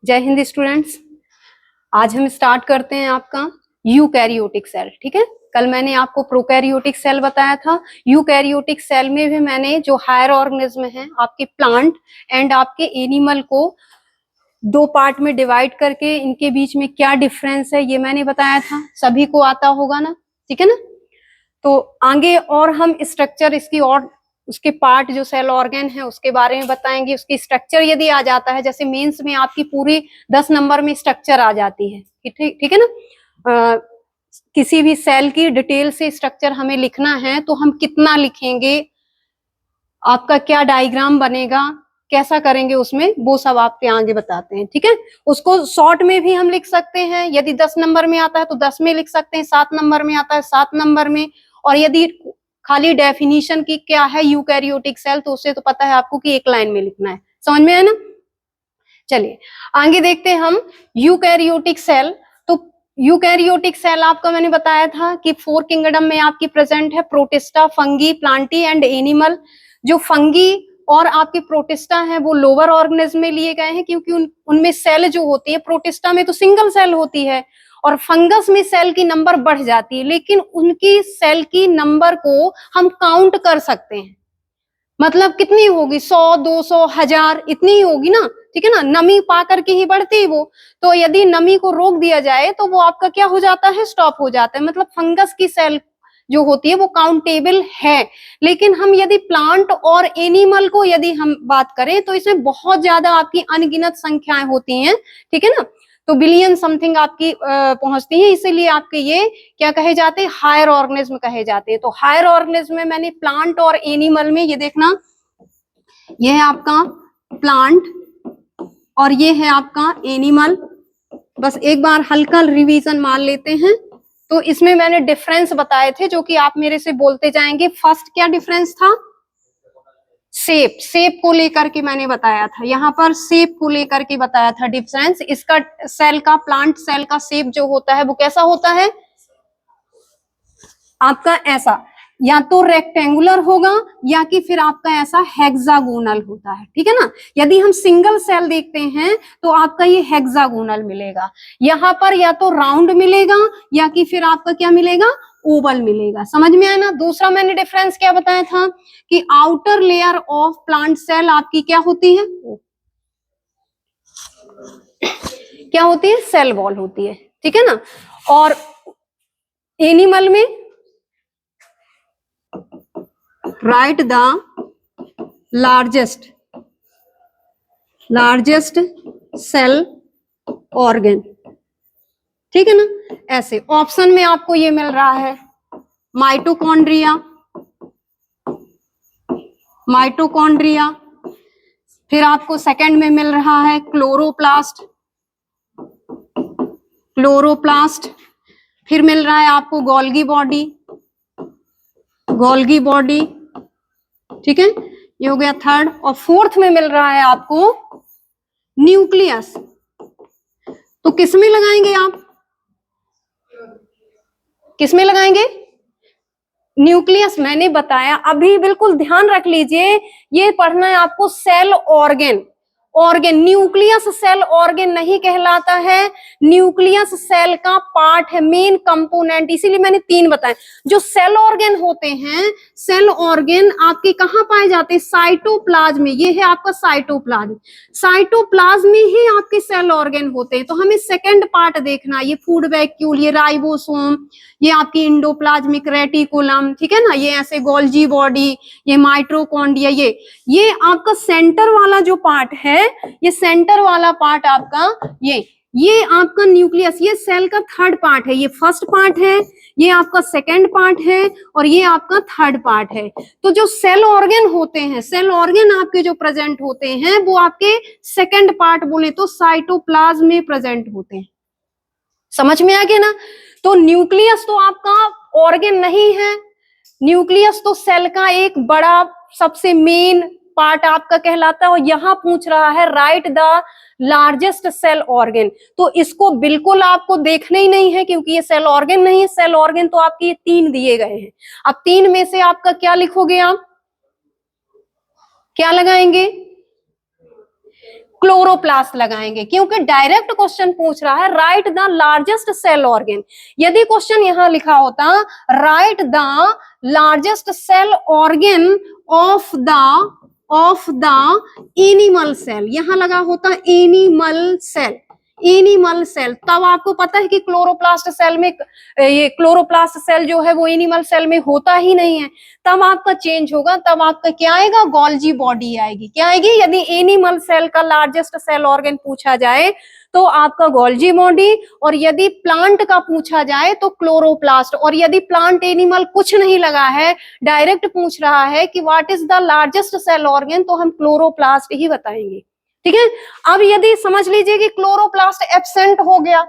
जय हिंद स्टूडेंट्स। आज हम स्टार्ट करते हैं आपका यूकैरियोटिक सेल। ठीक है, कल मैंने आपको प्रोकैरियोटिक सेल बताया था। यूकैरियोटिक सेल में भी मैंने जो हायर ऑर्गेनिज्म है आपके प्लांट एंड आपके एनिमल को दो पार्ट में डिवाइड करके इनके बीच में क्या डिफरेंस है ये मैंने बताया था। सभी को आता होगा ना, ठीक है ना। तो आगे और हम स्ट्रक्चर इसकी और उसके पार्ट जो सेल ऑर्गन है उसके बारे में बताएंगे। उसकी स्ट्रक्चर यदि आ जाता है, जैसे मेंस में आपकी पूरी 10 नंबर में स्ट्रक्चर आ जाती है, ठीक है ना। किसी भी सेल की डिटेल से स्ट्रक्चर हमें लिखना है तो हम कितना लिखेंगे, आपका क्या डायग्राम बनेगा, कैसा करेंगे उसमें, वो सब आपके आगे बताते हैं। ठीक है, उसको शॉर्ट में भी हम लिख सकते हैं। यदि 10 नंबर में आता है तो 10 में लिख सकते हैं, 7 नंबर में आता है 7 नंबर में। और यदि खाली डेफिनेशन की क्या है यूकैरियोटिक सेल, तो उससे तो पता है आपको कि एक लाइन में लिखना है। समझ में है ना। चलिए आगे देखते हैं हम यूकैरियोटिक सेल। तो यूकैरियोटिक सेल आपका मैंने बताया था कि 4 किंगडम में आपकी प्रेजेंट है, protista, fungi, Plantae and animal. जो फंगी और आपके प्रोटिस्टा है वो लोअर ऑर्गेनिज्म में लिए गए हैं, क्योंकि उनमें सेल जो होती है, प्रोटिस्टा में तो सिंगल सेल होती है और फंगस में सेल की नंबर बढ़ जाती है, लेकिन उनकी सेल की नंबर को हम काउंट कर सकते हैं। मतलब कितनी होगी, 100, 200, 1000 इतनी ही होगी ना। ठीक है ना, नमी पा करके ही बढ़ती है वो। तो यदि नमी को रोक दिया जाए तो वो आपका क्या हो जाता है, स्टॉप हो जाता है। मतलब फंगस की सेल जो होती है वो काउंटेबल है। लेकिन हम यदि प्लांट और एनिमल को यदि हम बात करें तो इसमें बहुत ज्यादा आपकी अनगिनत संख्याएं होती हैं। ठीक है ना, तो बिलियन समथिंग आपकी पहुंचती है। इसीलिए आपके ये क्या कहे जाते हैं, हायर ऑर्गेनिज्म कहे जाते हैं। तो हायर ऑर्गेनिज्म में मैंने प्लांट और एनिमल में ये देखना, ये है आपका प्लांट और ये है आपका एनिमल। बस एक बार हल्का रिवीजन मान लेते हैं। तो इसमें मैंने डिफरेंस बताए थे जो कि आप मेरे से बोलते जाएंगे। फर्स्ट क्या डिफरेंस था, शेप को लेकर के मैंने बताया था। यहाँ पर शेप को लेकर के बताया था डिफरेंस। इसका सेल का, प्लांट सेल का शेप जो होता है वो कैसा होता है आपका, ऐसा या तो रेक्टेंगुलर होगा या कि फिर आपका ऐसा हेक्सागोनल होता है। ठीक है ना, यदि हम सिंगल सेल देखते हैं तो आपका ये हेक्सागोनल मिलेगा। यहाँ पर या तो राउंड मिलेगा या कि फिर आपका क्या मिलेगा, ओवल मिलेगा। समझ में आया ना। दूसरा मैंने डिफरेंस क्या बताया था कि outer layer of plant cell आपकी क्या होती है, क्या होती है, सेल वॉल होती है। ठीक है ना। और एनिमल में write the largest cell organ। ठीक है ना, ऐसे ऑप्शन में आपको ये मिल रहा है माइटोकॉन्ड्रिया, फिर आपको सेकंड में मिल रहा है क्लोरोप्लास्ट, फिर मिल रहा है आपको गोल्गी बॉडी। ठीक है, ये हो गया थर्ड। और फोर्थ में मिल रहा है आपको न्यूक्लियस। तो किसमें लगाएंगे आप, किसमें लगाएंगे, न्यूक्लियस। मैंने बताया अभी, बिल्कुल ध्यान रख लीजिए, ये पढ़ना है आपको cell organ. Nucleus cell organ नहीं कहलाता है, न्यूक्लियस सेल का पार्ट है, मेन कंपोनेंट। इसीलिए मैंने 3 बताए। जो सेल ऑर्गन होते हैं, सेल ऑर्गन आपके कहाँ पाए जाते हैं, साइटोप्लाज्म में। ये है आपका साइटोप्लाज्म में ही आपके सेल ऑर्गन होते हैं। तो हमें सेकंड पार्ट देखना, ये फूड वैक्यूल, ये राइबोसोम, ये आपकी इंडोप्लाज्मिक रेटिकुलम। ठीक है ना, ये ऐसे गोल्जी बॉडी, ये माइटोकॉन्ड्रिया, ये आपका सेंटर वाला जो पार्ट है, ये सेंटर वाला पार्ट आपका, ये आपका न्यूक्लियस, ये सेल का थर्ड पार्ट है। ये फर्स्ट पार्ट है, ये आपका सेकंड पार्ट है और ये आपका थर्ड पार्ट है। तो जो सेल ऑर्गन होते हैं, सेल ऑर्गन आपके जो प्रेजेंट होते हैं वो आपके सेकंड पार्ट बोले तो साइटोप्लाज्म में प्रेजेंट होते हैं। समझ में आ गया ना। तो न्यूक्लियस तो आपका ऑर्गन नहीं है, न्यूक्लियस तो सेल का एक बड़ा सबसे मेन पार्ट आपका कहलाता है। और यहां पूछ रहा है write the largest cell organ, तो इसको बिल्कुल आपको देखना ही नहीं है क्योंकि ये सेल ऑर्गन नहीं है। सेल ऑर्गन तो आपके ये 3 दिए गए हैं। अब 3 में से आपका क्या लिखोगे, आप क्या लगाएंगे, क्लोरोप्लास्ट लगाएंगे, क्योंकि डायरेक्ट क्वेश्चन पूछ रहा है write the largest cell organ. यदि क्वेश्चन यहां लिखा होता write the largest cell organ of the animal cell, यहां लगा होता एनिमल सेल, एनिमल सेल, तब आपको पता है कि क्लोरोप्लास्ट सेल में, ये क्लोरोप्लास्ट सेल जो है वो एनिमल सेल में होता ही नहीं है, तब आपका चेंज होगा, तब आपका क्या आएगा, गोल्जी बॉडी आएगी। क्या आएगी, यदि एनिमल सेल का लार्जेस्ट सेल ऑर्गन पूछा जाए तो आपका गोल्जी बॉडी, और यदि प्लांट का पूछा जाए तो क्लोरोप्लास्ट, और यदि प्लांट एनिमल कुछ नहीं लगा है, डायरेक्ट पूछ रहा है कि what is the largest cell organ, तो हम क्लोरोप्लास्ट ही बताएंगे। ठीक है, अब यदि समझ लीजिए कि क्लोरोप्लास्ट एब्सेंट हो गया,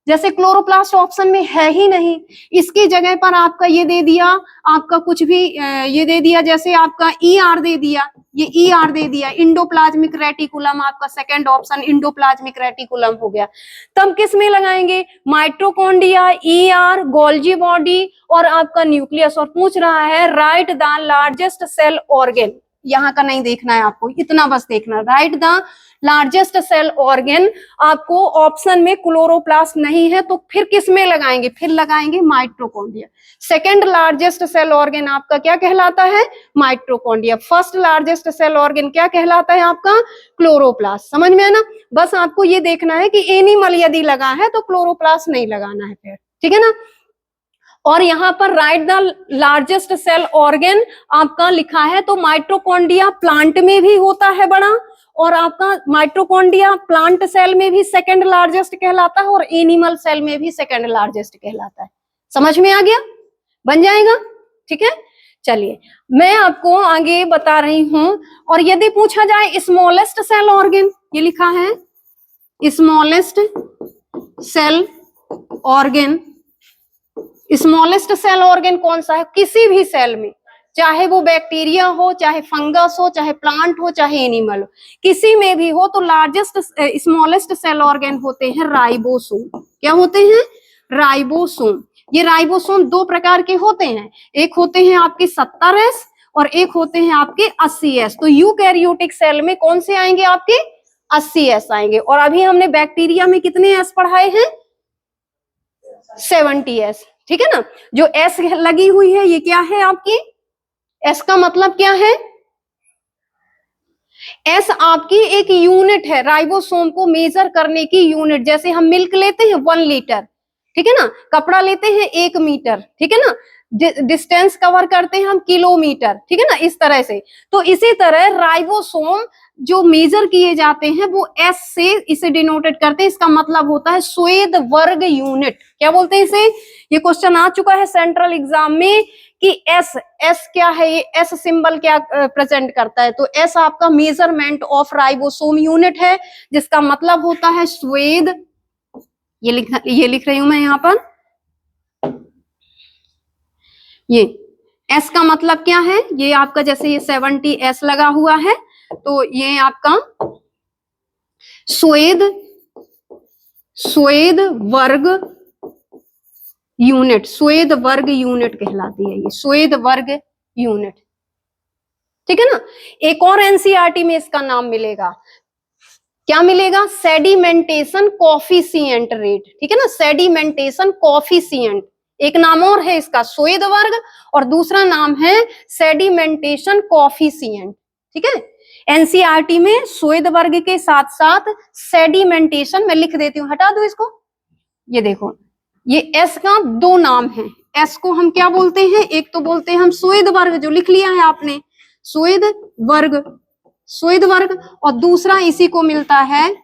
जैसे क्लोरोप्लास्ट ऑप्शन में है ही नहीं, इसकी जगह पर आपका ये दे दिया, आपका कुछ भी ये दे दिया, जैसे आपका ER दे दिया, ये ER दे दिया, इंडोप्लाज्मिक रेटिकुलम, आपका सेकंड ऑप्शन इंडोप्लाज्मिक रेटिकुलम हो गया, तब किस में लगाएंगे, माइटोकॉन्ड्रिया, ER, गोल्जी बॉडी और आपका न्यूक्लियस, और पूछ रहा है write the largest cell organ, यहाँ का नहीं देखना है आपको, इतना बस देखना, write the largest cell organ, आपको ऑप्शन में क्लोरोप्लास्ट नहीं है तो फिर किस में लगाएंगे, फिर लगाएंगे mitochondria. Second largest cell organ आपका क्या कहलाता है, mitochondria. First largest cell organ क्या कहलाता है आपका, क्लोरोप्लास्ट। समझ में है ना, बस आपको ये देखना है कि एनिमल यदि लगा है तो क्लोरोप्लास्ट नहीं लगाना है फिर, ठीक है ना। और यहाँ पर write the largest cell organ आपका लिखा है, तो माइटोकॉन्ड्रिया प्लांट में भी होता है बड़ा, और आपका माइटोकॉन्ड्रिया प्लांट सेल में भी सेकंड लार्जेस्ट कहलाता है, और एनिमल सेल में भी सेकंड लार्जेस्ट कहलाता है। समझ में आ गया, बन जाएगा, ठीक है। चलिए मैं आपको आगे बता रही हूं, और यदि पूछा जाए स्मॉलेस्ट सेल ऑर्गन, ये लिखा है smallest cell organ, smallest cell organ कौन सा है, किसी भी सेल में, चाहे वो बैक्टीरिया हो, चाहे फंगस हो, चाहे प्लांट हो, चाहे एनिमल हो, किसी में भी हो, तो लार्जेस्ट स्मॉलेस्ट सेल ऑर्गन होते हैं राइबोसोम। क्या होते हैं, राइबोसोम। ये राइबोसोम दो प्रकार के होते हैं, एक होते हैं आपके 70S और एक होते हैं आपके 80S। तो यूकैरियोटिक सेल में कौन से आएंगे, आपके 80S आएंगे। और अभी हमने बैक्टीरिया में कितने S पढ़ाए हैं, 70S, ठीक है ना। जो S लगी हुई है ये क्या है आपकी, S का मतलब क्या है, S आपकी एक यूनिट है, राइबोसोम को मेजर करने की यूनिट। जैसे हम मिल्क लेते हैं 1 लीटर, ठीक है ना, कपड़ा लेते हैं 1 मीटर, ठीक है ना, डिस्टेंस कवर करते हैं हम किलोमीटर, ठीक है ना, इस तरह से। तो इसी तरह राइबोसोम जो मेजर किए जाते हैं वो S से इसे डिनोटेड करते हैं। इसका मतलब होता है स्वेद वर्ग यूनिट। क्या बोलते हैं इसे, ये क्वेश्चन आ चुका है सेंट्रल एग्जाम में कि S क्या है, ये S सिंबल क्या प्रेजेंट करता है। तो S आपका मेजरमेंट ऑफ राइबोसोम यूनिट है, जिसका मतलब होता है स्वेद, ये लिख रही हूं मैं यहाँ पर, ये S का मतलब क्या है, ये आपका जैसे ये 70S लगा हुआ है, तो ये आपका स्वेद वर्ग यूनिट, स्वेद वर्ग यूनिट कहलाती है ये, स्वेद वर्ग यूनिट, ठीक है ना। एक और एनसीईआरटी में इसका नाम मिलेगा, क्या मिलेगा, सेडिमेंटेशन कोफिशिएंट रेट, ठीक है ना, सेडिमेंटेशन कोफिशिएंट। एक नाम और है इसका स्वेद वर्ग, और दूसरा नाम है सेडिमेंटेशन कोफिशिएंट, ठीक है। एनसीईआरटी में स्वेद वर्ग के साथ साथ सेडिमेंटेशन, मैं लिख देती हूँ, हटा दो इसको, ये देखो, ये S का दो नाम है। S को हम क्या बोलते हैं, एक तो बोलते हैं हम स्वेद वर्ग, जो लिख लिया है आपने, स्वेद वर्ग, स्वेद वर्ग, और दूसरा इसी को मिलता है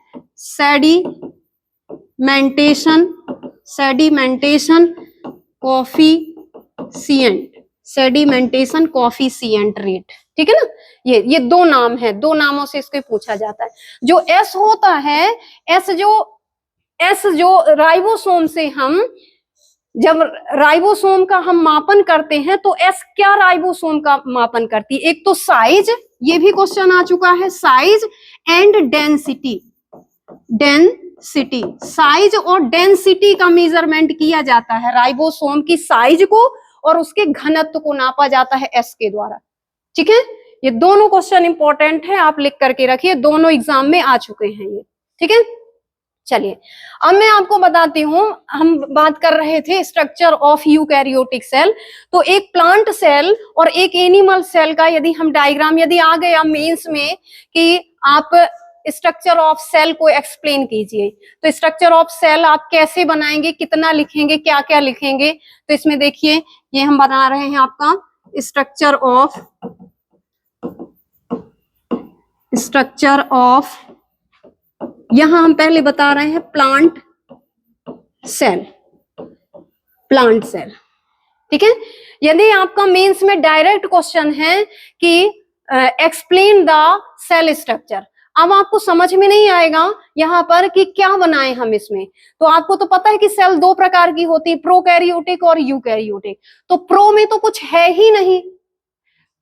सेडिमेंटेशन कोफिशिएंट रेट, ठीक है ना। ये दो नाम है, दो नामों से इसको पूछा जाता है। जो S होता है, S जो राइबोसोम से हम जब राइबोसोम का हम मापन करते हैं, तो S क्या राइबोसोम का मापन करती है, एक तो साइज, ये भी क्वेश्चन आ चुका है, साइज एंड डेंसिटी, साइज और डेंसिटी का मेजरमेंट किया जाता है। राइबोसोम की साइज को और उसके घनत्व को नापा जाता है S के द्वारा, ठीक है। ये दोनों क्वेश्चन इंपॉर्टेंट है, आप लिख करके रखिए, दोनों एग्जाम में आ चुके हैं ये, ठीक है। चलिए अब मैं आपको बताती हूँ, हम बात कर रहे थे स्ट्रक्चर ऑफ यूकैरियोटिक सेल, तो एक प्लांट सेल और एक एनिमल सेल का यदि हम डायग्राम, यदि आ गया मेंस में कि आप स्ट्रक्चर ऑफ सेल को एक्सप्लेन कीजिए, तो स्ट्रक्चर ऑफ सेल आप कैसे बनाएंगे, कितना लिखेंगे, क्या क्या लिखेंगे, तो इसमें देखिए ये हम बना रहे हैं आपका स्ट्रक्चर ऑफ यहां हम पहले बता रहे हैं प्लांट सेल, ठीक है। यदि आपका मेंस में डायरेक्ट क्वेश्चन है कि एक्सप्लेन द सेल स्ट्रक्चर, अब आपको समझ में नहीं आएगा यहाँ पर कि क्या बनाए हम इसमें, तो आपको तो पता है कि सेल दो प्रकार की होती है, प्रोकैरियोटिक और यूकैरियोटिक, तो प्रो में तो कुछ है ही नहीं,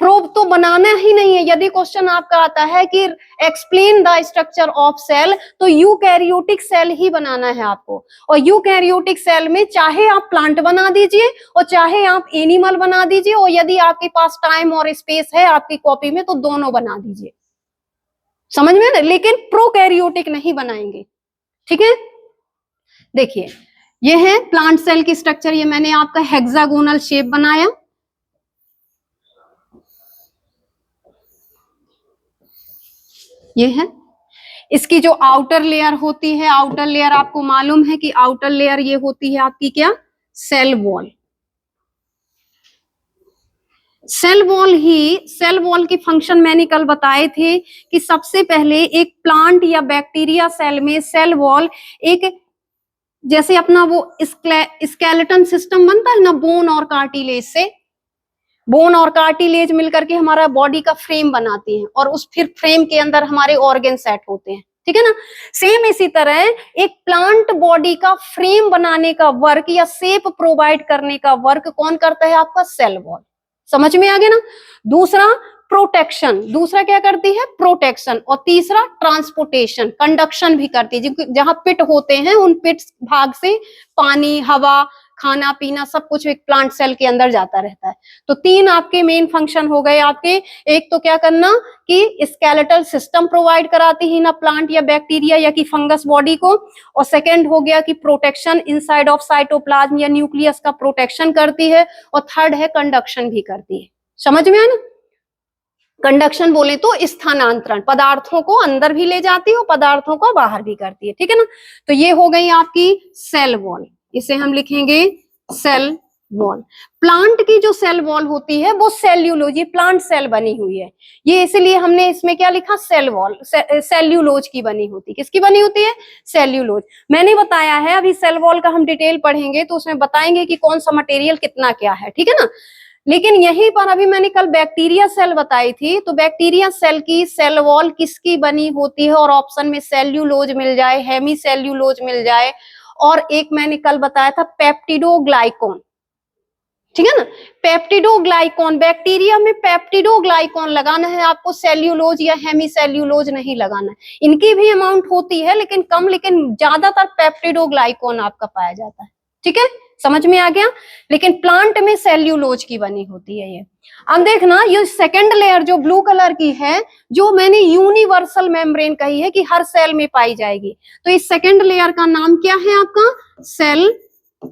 प्रो तो बनाना ही नहीं है। यदि क्वेश्चन आपका आता है कि explain the structure of cell, तो यूकैरियोटिक सेल ही बनाना है आपको, और यूकैरियोटिक सेल में चाहे आप प्लांट बना दीजिए और चाहे आप एनिमल बना दीजिए, और यदि आपके पास टाइम और स्पेस है आपकी कॉपी में तो दोनों बना दीजिए, समझ में ना, लेकिन प्रोकैरियोटिक नहीं बनाएंगे, ठीक है। देखिए ये है प्लांट सेल की स्ट्रक्चर, ये मैंने आपका हेक्सागोनल शेप बनाया, ये है इसकी जो आउटर लेयर होती है, आउटर लेयर आपको मालूम है कि आउटर लेयर ये होती है आपकी क्या, सेल वॉल। सेल वॉल की फंक्शन मैंने कल बताए थे कि सबसे पहले एक प्लांट या बैक्टीरिया सेल में सेल वॉल एक, जैसे अपना वो स्केलेटन सिस्टम बनता है ना बोन और कार्टिलेज से, बोन और कार्टिलेज मिलकर के हमारा बॉडी का फ्रेम बनाती हैं, और उस फिर फ्रेम के अंदर हमारे ऑर्गन सेट होते हैं, ठीक है ना। सेम इसी तरह एक प्लांट बॉडी का फ्रेम बनाने का वर्क या शेप प्रोवाइड करने का वर्क कौन करता है, आपका सेल वॉल, समझ में आ गया ना। दूसरा प्रोटेक्शन, दूसरा क्या करती है, प्रोटेक्शन, और तीसरा ट्रांसपोर्टेशन, कंडक्शन भी करती है, जहां पिट होते हैं उन पिट भाग से पानी, हवा, खाना पीना सब कुछ एक प्लांट सेल के अंदर जाता रहता है। तो तीन आपके मेन फंक्शन हो गए आपके, एक तो क्या करना कि स्केलेटल सिस्टम प्रोवाइड कराती है ना प्लांट या बैक्टीरिया या कि फंगस बॉडी को, और सेकंड हो गया कि प्रोटेक्शन इनसाइड ऑफ साइटोप्लाज्म या न्यूक्लियस का प्रोटेक्शन करती है, और थर्ड है कंडक्शन भी करती है, समझ में आया ना। कंडक्शन बोले तो स्थानांतरण, पदार्थों को अंदर भी ले जाती है और पदार्थों को बाहर भी करती है, ठीक है ना। तो ये हो गई आपकी सेल वॉल, इसे हम लिखेंगे सेल वॉल। प्लांट की जो सेल वॉल होती है वो सेल्यूलोज, ये प्लांट सेल बनी हुई है, ये इसलिए हमने इसमें क्या लिखा, सेल वॉल, सेल्यूलोज की बनी होती है, किसकी बनी होती है, सेल्यूलोज। मैंने बताया है, अभी सेल वॉल का हम डिटेल पढ़ेंगे तो उसमें बताएंगे कि कौन सा मटेरियल कितना क्या है, ठीक है ना। लेकिन यहीं पर अभी मैंने कल बैक्टीरिया सेल बताई थी, तो बैक्टीरिया सेल की सेल वॉल किसकी बनी होती है, और ऑप्शन में सेल्यूलोज मिल जाए, हेमी सेल्यूलोज मिल जाए, और एक मैंने कल बताया था पेप्टिडोग्लाइकॉन, ठीक है ना, पेप्टिडोग्लाइकॉन, बैक्टीरिया में पेप्टिडोग्लाइकॉन लगाना है आपको, सेल्यूलोज या हेमी सेल्यूलोज नहीं लगाना है। इनकी भी अमाउंट होती है लेकिन कम, लेकिन ज्यादातर पेप्टिडोग्लाइकॉन आपका पाया जाता है, ठीक है, समझ में आ गया। लेकिन प्लांट में सेल्यूलोज की बनी होती है ये। अब देखना ये सेकंड लेयर जो ब्लू कलर की है, जो मैंने यूनिवर्सल मेम्ब्रेन कही है कि हर सेल में पाई जाएगी, तो इस सेकंड लेयर का नाम क्या है आपका, सेल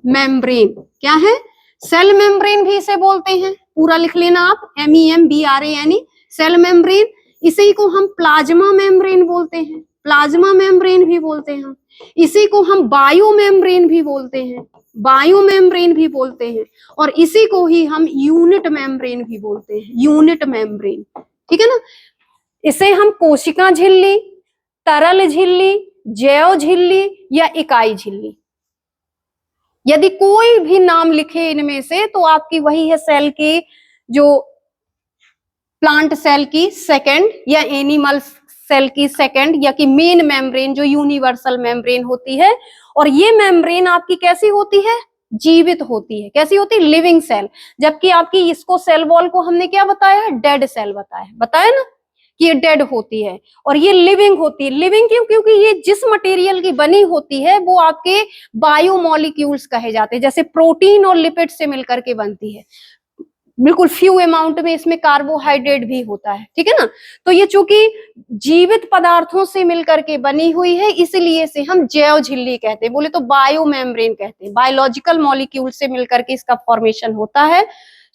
मेम्ब्रेन। क्या है, सेल मेम्ब्रेन भी इसे बोलते हैं, पूरा लिख लेना आप, MEMBRAN, सेल मेम्ब्रेन। इसी को हम प्लाज्मा मेम्ब्रेन बोलते हैं, प्लाज्मा मेम्ब्रेन भी बोलते हैं, इसी को हम बायो मेम्ब्रेन भी बोलते हैं, बायो मेम्ब्रेन भी बोलते हैं, और इसी को ही हम यूनिट मेम्ब्रेन भी बोलते हैं, यूनिट मेम्ब्रेन, ठीक है ना। इसे हम कोशिका झिल्ली, तरल झिल्ली, जैव झिल्ली या इकाई झिल्ली, यदि कोई भी नाम लिखे इनमें से तो आपकी वही है सेल की, जो प्लांट सेल की सेकंड या एनिमल सेल की सेकंड, या कि मेन मेम्ब्रेन जो यूनिवर्सल मेम्ब्रेन होती है। और ये मेम्ब्रेन आपकी कैसी होती है, जीवित होती है, कैसी होती है, लिविंग सेल। जबकि आपकी इसको सेल वॉल को हमने क्या बताया, डेड सेल बताया ना कि ये डेड होती है, और ये लिविंग होती है। लिविंग क्यों, क्योंकि ये जिस मटेरियल की बनी होती है वो आपके बायोमोलिक्यूल्स कहे जाते हैं, जैसे प्रोटीन और लिपिड से मिलकर के बनती है। बिल्कुल फ्यू अमाउंट में इसमें कार्बोहाइड्रेट भी होता है, ठीक है ना। तो ये चूंकि जीवित पदार्थों से मिलकर के बनी हुई है, इसलिए इसे हम जैव झिल्ली कहते हैं, बोले तो बायो मेम्ब्रेन कहते हैं, बायोलॉजिकल मॉलिक्यूल से मिलकर के इसका फॉर्मेशन होता है।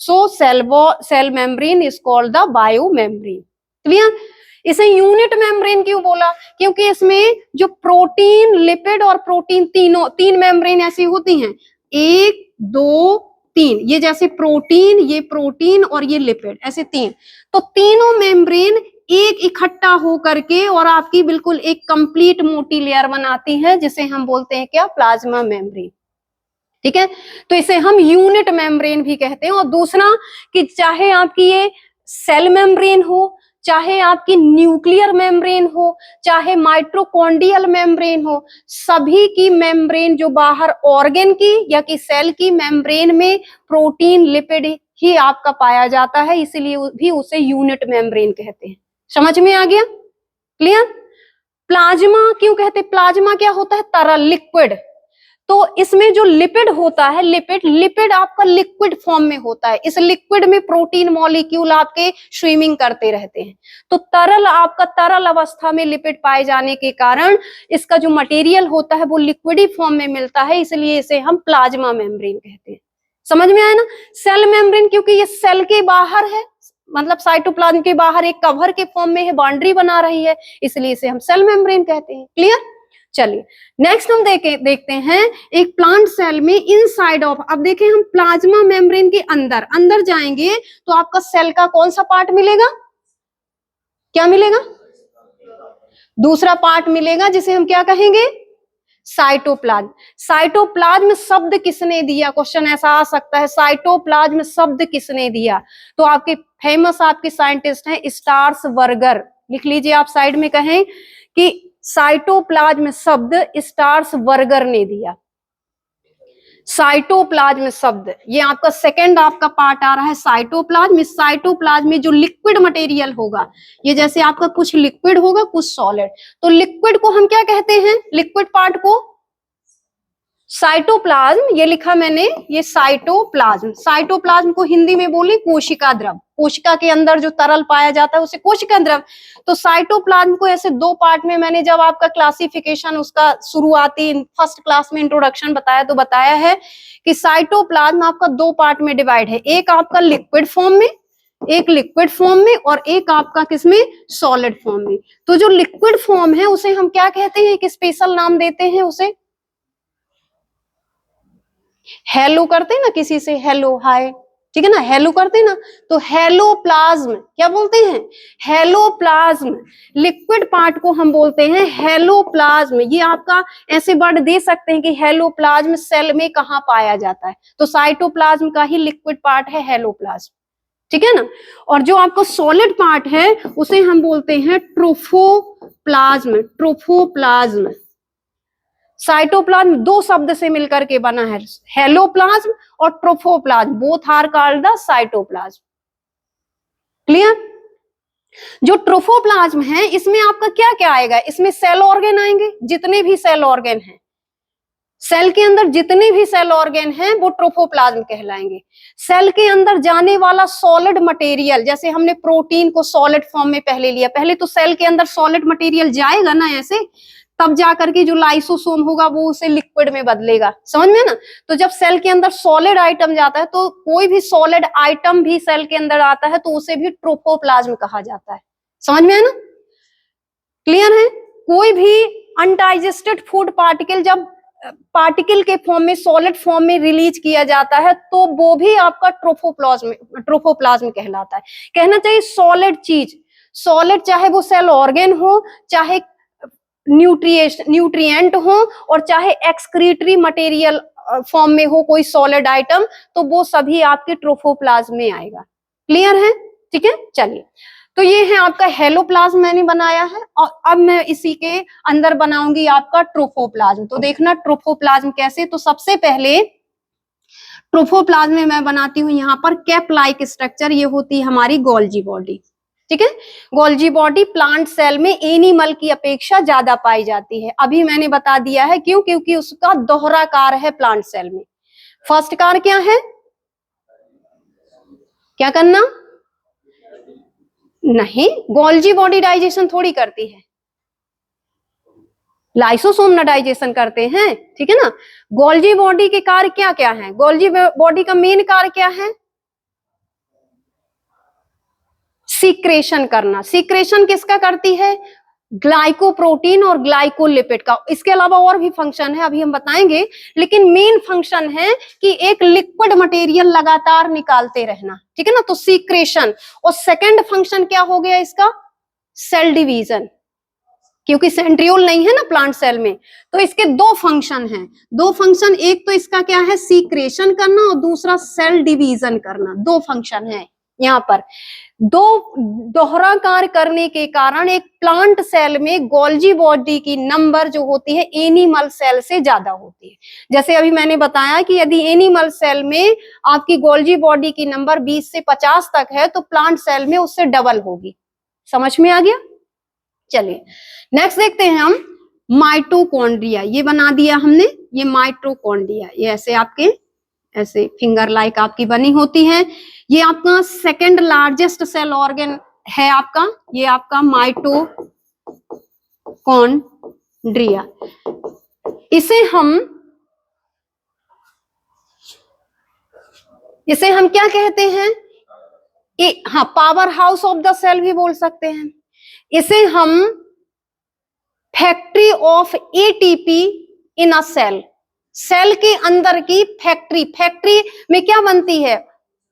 So cell membrane is called the bio membrane. Clear. इसे यूनिट मेम्ब्रेन क्यों बोला, क्योंकि इसमें जो प्रोटीन, लिपिड और प्रोटीन, तीन मेम्ब्रेन ऐसी होती हैं, 1 2 3, ये जैसे प्रोटीन और ये लिपिड, ऐसे 3, तो तीनों मेम्ब्रेन एक इकट्ठा हो करके और आपकी बिल्कुल एक कंप्लीट मोटी लेयर बनाती है, जिसे हम बोलते हैं क्या, प्लाज्मा मेम्ब्रेन। ठीक है, तो इसे हम यूनिट मेम्ब्रेन भी कहते हैं। और दूसरा कि चाहे आपकी ये सेल मेम्ब्रेन हो, चाहे आपकी न्यूक्लियर मेम्ब्रेन हो, चाहे माइटोकॉन्ड्रियल मेम्ब्रेन हो, सभी की मेम्ब्रेन जो बाहर ऑर्गन की या कि सेल की मेम्ब्रेन में प्रोटीन, लिपिड ही आपका पाया जाता है, इसीलिए भी उसे यूनिट मेम्ब्रेन कहते हैं। समझ में आ गया? क्लियर। प्लाज्मा क्यों कहते हैं? प्लाज्मा क्या होता है? तरल, लिक्विड। तो इसमें जो लिपिड होता है, लिपिड आपका लिक्विड फॉर्म में होता है। इस लिक्विड में प्रोटीन मॉलिक्यूल आपके स्विमिंग करते रहते हैं। तो तरल अवस्था में लिपिड पाए जाने के कारण इसका जो मटेरियल होता है वो लिक्विडी फॉर्म में मिलता है, इसलिए इसे हम प्लाज्मा मेम्ब्रेन कहते हैं। समझ में आया ना? सेल मेम्ब्रेन क्योंकि ये सेल के बाहर है, मतलब साइटोप्लाज्म के बाहर एक कवर के फॉर्म में है, बाउंड्री बना रही है, इसलिए इसे हम सेल मेम्ब्रेन कहते हैं। क्लियर। चलिए नेक्स्ट हम देखते हैं एक प्लांट सेल में इनसाइड ऑफ। अब देखें हम प्लाज्मा मेम्ब्रेन के अंदर जाएंगे तो आपका सेल का कौन सा पार्ट मिलेगा? क्या मिलेगा? दूसरा पार्ट मिलेगा, जिसे हम क्या कहेंगे? साइटोप्लाज्म। साइटोप्लाज्म शब्द किसने दिया? क्वेश्चन ऐसा आ सकता है, साइटोप्लाज्म शब्द किसने दिया? तो आपके फेमस आपके साइंटिस्ट हैं स्टार्सबर्गर। लिख लीजिए आप साइड में, कहें कि साइटोप्लाज्म शब्द स्टार्सबर्गर ने दिया। साइटोप्लाज्म शब्द, ये आपका सेकंड आपका पार्ट आ रहा है साइटोप्लाज्म। इस साइटोप्लाज्म में जो लिक्विड मटेरियल होगा, ये जैसे आपका कुछ लिक्विड होगा कुछ सॉलिड, तो लिक्विड को हम क्या कहते हैं? लिक्विड पार्ट को साइटोप्लाज्म, ये लिखा मैंने, ये साइटोप्लाज्म। साइटोप्लाज्म को हिंदी में बोले कोशिका द्रव। कोशिका के अंदर जो तरल पाया जाता है उसे कोशिका द्रव। तो साइटोप्लाज्म को ऐसे दो पार्ट में, मैंने जब आपका क्लासिफिकेशन उसका शुरुआती फर्स्ट क्लास में इंट्रोडक्शन बताया तो बताया है कि साइटोप्लाज्म आपका दो पार्ट में डिवाइड है, एक आपका लिक्विड फॉर्म में, एक लिक्विड फॉर्म में, और एक आपका किसमें? सॉलिड फॉर्म में। तो जो लिक्विड फॉर्म है उसे हम क्या कहते हैं? एक स्पेशल नाम देते हैं उसे, हेलो करते हैं ना किसी से, हेलो हाय, ठीक है ना, हेलो करते हैं ना, तो हेलोप्लाज्म क्या बोलते हैं? हेलोप्लाज्म। लिक्विड पार्ट को हम बोलते हैं हेलोप्लाज्म। ये आपका ऐसे वर्ड दे सकते हैं कि हेलोप्लाज्म सेल में कहाँ पाया जाता है, तो साइटोप्लाज्म का ही लिक्विड पार्ट है हेलोप्लाज्म, ठीक है ना। और जो आपको सॉलिड पार्ट है उसे हम बोलते हैं ट्रोफोप्लाज्म। ट्रोफोप्लाज्म। साइटोप्लाज्म दो शब्द से मिलकर के बना है, हेलोप्लाज्म और trophoplasm, both are called the cytoplasm. Clear. जो ट्रोफोप्लाज्म है इसमें आपका क्या क्या आएगा? इसमें सेल ऑर्गन आएंगे, जितने भी सेल ऑर्गन हैं, सेल के अंदर जितने भी सेल ऑर्गन हैं वो ट्रोफोप्लाज्म कहलाएंगे। सेल के अंदर जाने वाला सॉलिड मटेरियल, जैसे हमने प्रोटीन को सॉलिड फॉर्म में पहले लिया, पहले तो सेल के अंदर सॉलिड मटेरियल जाएगा ना ऐसे, तब जाकर के जो लाइसोसोम होगा वो उसे लिक्विड में बदलेगा। समझ में ना? तो जब सेल के अंदर सॉलिड आइटम जाता है, तो कोई भी सॉलिड आइटम भी सेल के अंदर आता है तो उसे भी ट्रोफोप्लाज्म कहा जाता है। समझ में है ना? क्लियर है? कोई भी अनडाइजेस्टेड फूड पार्टिकल जब पार्टिकल के फॉर्म में, सॉलिड फॉर्म में रिलीज किया जाता है तो वो भी आपका ट्रोफोप्लाज्म कहलाता है। कहना चाहिए सॉलिड चीज, सॉलिड चाहे वो सेल ऑर्गन हो, चाहे न्यूट्रिएंट हो, और चाहे एक्सक्रीटरी मटेरियल फॉर्म में हो कोई सॉलिड आइटम, तो वो सभी आपके ट्रोफोप्लाज्म में आएगा। क्लियर है? ठीक है। चलिए, तो ये है आपका हेलोप्लाज्म मैंने बनाया है, और अब मैं इसी के अंदर बनाऊंगी आपका ट्रोफोप्लाज्म। तो देखना ट्रोफोप्लाज्म कैसे। तो सबसे पहले ट्रोफोप्लाज्म में मैं बनाती हूँ यहाँ पर कैप लाइक स्ट्रक्चर, ये होती है हमारी गोल्जी बॉडी। ठीक है, गोल्जी बॉडी प्लांट सेल में एनिमल की अपेक्षा ज्यादा पाई जाती है। अभी मैंने बता दिया है क्यों, क्योंकि उसका दोहरा कार्य है प्लांट सेल में। फर्स्ट कार्य क्या है? क्या करना? नहीं, गोल्जी बॉडी डाइजेशन थोड़ी करती है, लाइसोसोम ना डाइजेशन करते हैं, ठीक है ना। गोल्जी बॉडी के कार्य क्या क्या है? गोल्जी बॉडी का मेन कार्य क्या है? सीक्रेशन करना। सीक्रेशन किसका करती है? ग्लाइकोप्रोटीन और ग्लाइकोलिपिड का। इसके अलावा और भी फंक्शन है, अभी हम बताएंगे, लेकिन मेन फंक्शन है कि एक लिक्विड मटेरियल लगातार निकालते रहना, ठीक है ना, तो सीक्रेशन। और सेकंड फंक्शन क्या हो गया इसका? सेल डिवीजन, क्योंकि सेंट्रियोल नहीं है ना प्लांट सेल में, तो इसके दो फंक्शन हैं। दो फंक्शन, एक तो इसका क्या है? सीक्रेशन करना, और दूसरा सेल डिवीजन करना। दो फंक्शन है यहाँ पर। दो दोहरा कार्य करने के कारण एक प्लांट सेल में गोल्जी बॉडी की नंबर जो होती है एनिमल सेल से ज्यादा होती है। जैसे अभी मैंने बताया कि यदि एनिमल सेल में आपकी गोल्जी बॉडी की नंबर 20 से 50 तक है, तो प्लांट सेल में उससे डबल होगी। समझ में आ गया? चलिए नेक्स्ट देखते हैं हम माइटोकॉन्ड्रिया। ये बना दिया हमने, ये माइटोकॉन्ड्रिया, ये ऐसे आपके ऐसे फिंगर लाइक आपकी बनी होती है। ये आपका सेकंड लार्जेस्ट सेल ऑर्गन है आपका, ये आपका माइटोकॉन्ड्रिया। इसे हम क्या कहते हैं? हाँ, power house of the cell भी बोल सकते हैं। इसे हम factory of ATP in a cell, cell के अंदर की फैक्ट्री। फैक्ट्री में क्या बनती है?